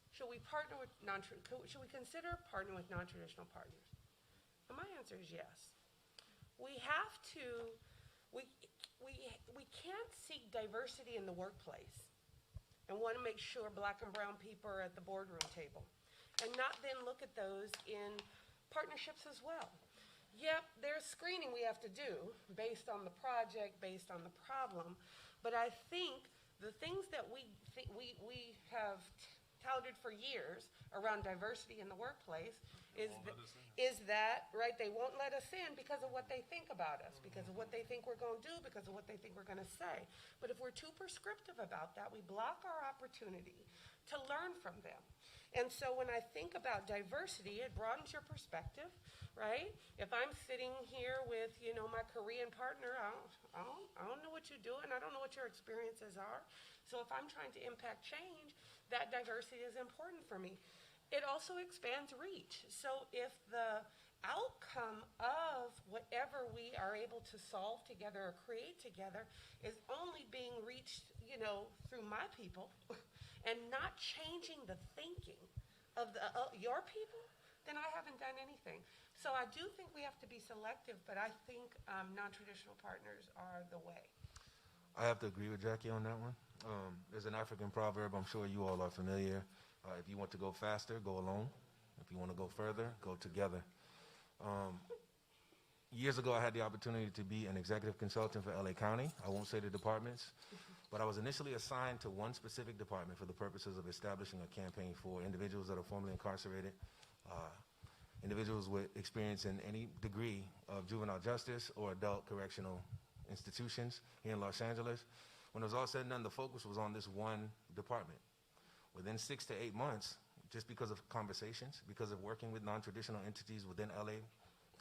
[SPEAKER 10] should we consider partnering with non-traditional partners? And my answer is yes. We have to, we can't seek diversity in the workplace and want to make sure black and brown people are at the boardroom table and not then look at those in partnerships as well. Yep, there's screening we have to do based on the project, based on the problem, but I think the things that we have touted for years around diversity in the workplace is,
[SPEAKER 11] Won't let us in.
[SPEAKER 10] is that, right, they won't let us in because of what they think about us, because of what they think we're going to do, because of what they think we're going to say. But if we're too prescriptive about that, we block our opportunity to learn from them. And so when I think about diversity, it broadens your perspective, right? If I'm sitting here with, my Korean partner, I don't know what you're doing. I don't know what your experiences are. So if I'm trying to impact change, that diversity is important for me. It also expands reach. So if the outcome of whatever we are able to solve together or create together is only being reached, through my people and not changing the thinking of your people, then I haven't done anything. So I do think we have to be selective, but I think non-traditional partners are the way.
[SPEAKER 9] I have to agree with Jackie on that one. There's an African proverb, I'm sure you all are familiar. If you want to go faster, go alone. If you want to go further, go together. Years ago, I had the opportunity to be an executive consultant for LA County. I won't say the departments, but I was initially assigned to one specific department for the purposes of establishing a campaign for individuals that are formerly incarcerated, individuals with experience in any degree of juvenile justice or adult correctional institutions here in Los Angeles. When it was all said and done, the focus was on this one department. Within 6 to 8 months, just because of conversations, because of working with non-traditional entities within LA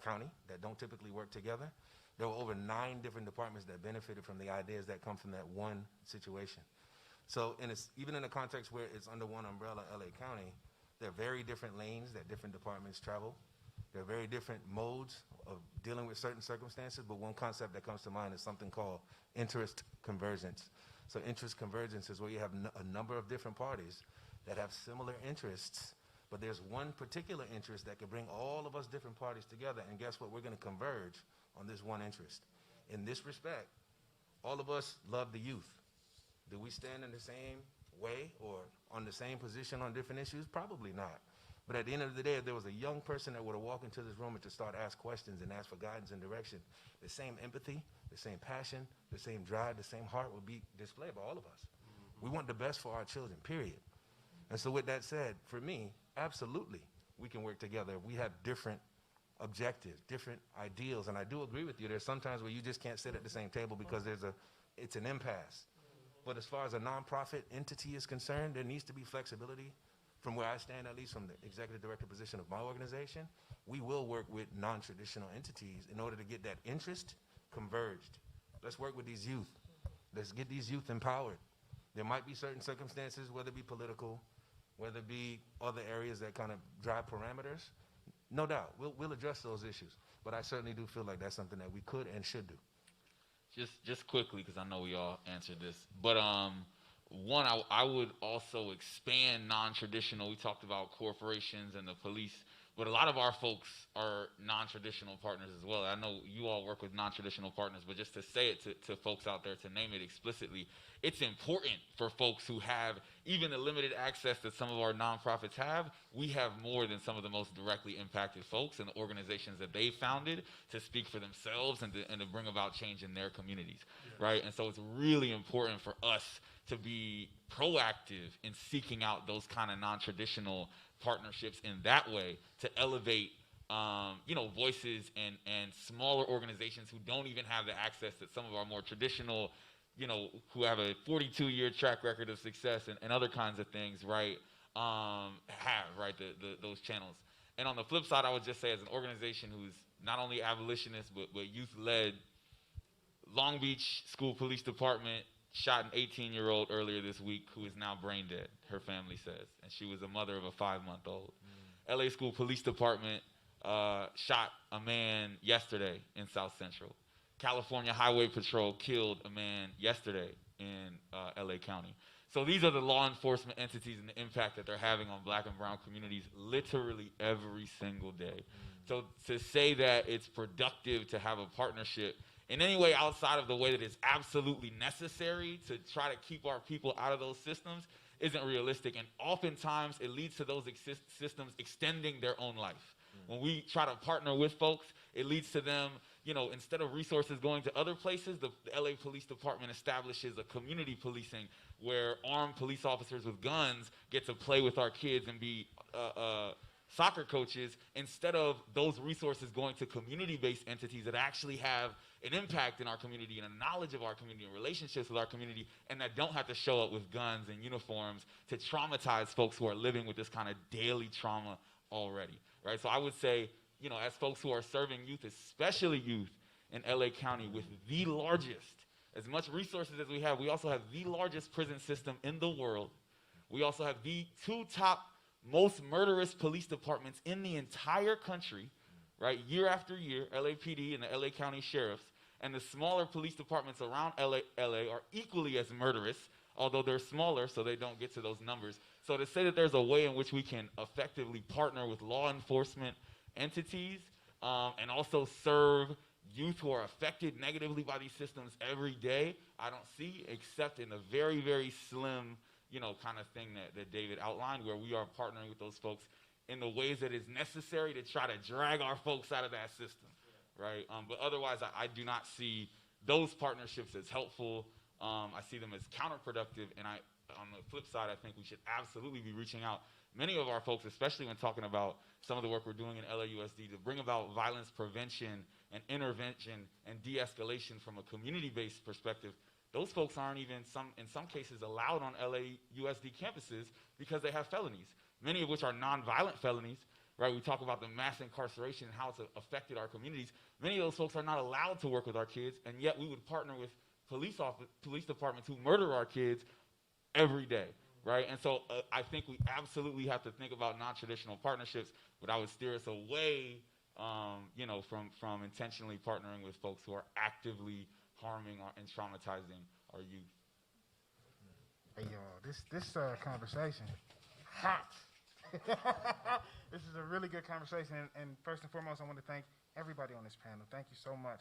[SPEAKER 9] County that don't typically work together, there were over 9 different departments that benefited from the ideas that come from that one situation. So even in a context where it's under one umbrella, LA County, there are very different lanes that different departments travel. There are very different modes of dealing with certain circumstances, but one concept that comes to mind is something called interest convergence. So interest convergence is where you have a number of different parties that have similar interests, but there's one particular interest that can bring all of us different parties together, and guess what? We're going to converge on this one interest. In this respect, all of us love the youth. Do we stand in the same way or on the same position on different issues? Probably not. But at the end of the day, if there was a young person that would have walked into this room and to start ask questions and ask for guidance and direction, the same empathy, the same passion, the same drive, the same heart would be displayed by all of us. We want the best for our children, period. And so with that said, for me, absolutely, we can work together. We have different objectives, different ideals, and I do agree with you. There's sometimes where you just can't sit at the same table because it's an impasse. But as far as a nonprofit entity is concerned, there needs to be flexibility. From where I stand, at least from the executive director position of my organization, we will work with non-traditional entities in order to get that interest converged. Let's work with these youth. Let's get these youth empowered. There might be certain circumstances, whether it be political, whether it be other areas that kind of drive parameters. No doubt, we'll address those issues. But I certainly do feel like that's something that we could and should do.
[SPEAKER 12] Just quickly, because I know we all answered this, but one, I would also expand non-traditional. We talked about corporations and the police, but a lot of our folks are non-traditional partners as well. I know you all work with non-traditional partners, but just to say it to folks out there, to name it explicitly, it's important for folks who have even the limited access that some of our nonprofits have. We have more than some of the most directly impacted folks and the organizations that they founded to speak for themselves and to bring about change in their communities, right? And so it's really important for us to be proactive in seeking out those kind of non-traditional partnerships in that way to elevate voices and smaller organizations who don't even have the access that some of our more traditional, who have a 42-year track record of success and other kinds of things, right, have, right, those channels. And on the flip side, I would just say as an organization who's not only abolitionist but youth-led, Long Beach School Police Department shot an 18-year-old earlier this week who is now brain dead, her family says, and she was a mother of a 5-month-old. LA School Police Department shot a man yesterday in South Central. California Highway Patrol killed a man yesterday in LA County. So these are the law enforcement entities and the impact that they're having on black and brown communities literally every single day. So to say that it's productive to have a partnership in any way outside of the way that it's absolutely necessary to try to keep our people out of those systems isn't realistic. And oftentimes it leads to those systems extending their own life. When we try to partner with folks, it leads to them, instead of resources going to other places, the LA Police Department establishes a community policing where armed police officers with guns get to play with our kids and be soccer coaches instead of those resources going to community-based entities that actually have an impact in our community and a knowledge of our community and relationships with our community, and that don't have to show up with guns and uniforms to traumatize folks who are living with this kind of daily trauma already, right? So I would say, you know, as folks who are serving youth, especially youth in LA County with the largest, as much resources as we also have the largest prison system in the world. We also have the 2 top most murderous police departments in the entire country, right? Year after year, LAPD and the LA County Sheriffs, and the smaller police departments around LA are equally as murderous, although they're smaller, so they don't get to those numbers. So to say that there's a way in which we can effectively partner with law enforcement entities and also serve youth who are affected negatively by these systems every day, I don't see, except in a very, very slim, you know, kind of thing that David outlined, where we are partnering with those folks in the ways that is necessary to try to drag our folks out of that system, right? But otherwise, I do not see those partnerships as helpful. I see them as counterproductive, and on the flip side, I think we should absolutely be reaching out. Many of our folks, especially when talking about some of the work we're doing in LAUSD to bring about violence prevention and intervention and de-escalation from a community-based perspective, those folks aren't even, in some cases, allowed on LAUSD campuses because they have felonies, many of which are nonviolent felonies, right? We talk about the mass incarceration and how it's affected our communities. Many of those folks are not allowed to work with our kids, and yet we would partner with police departments who murder our kids every day, right? And so I think we absolutely have to think about non-traditional partnerships, but I would steer us away, you know, from intentionally partnering with folks who are actively harming and traumatizing our youth.
[SPEAKER 8] Hey, y'all, this conversation, hot. This is a really good conversation, and first and foremost, I want to thank everybody on this panel. Thank you so much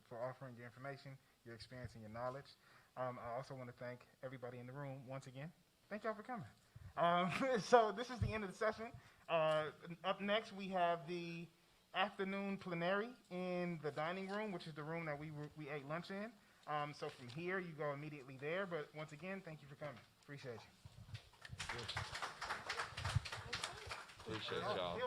[SPEAKER 8] for offering your information, your experience, and your knowledge. I also want to thank everybody in the room once again. Thank y'all for coming. So this is the end of the session. Up next, we have the afternoon plenary in the dining room, which is the room that we ate lunch in. So from here, you go immediately there. But once again, thank you for coming. Appreciate you.
[SPEAKER 12] Appreciate y'all.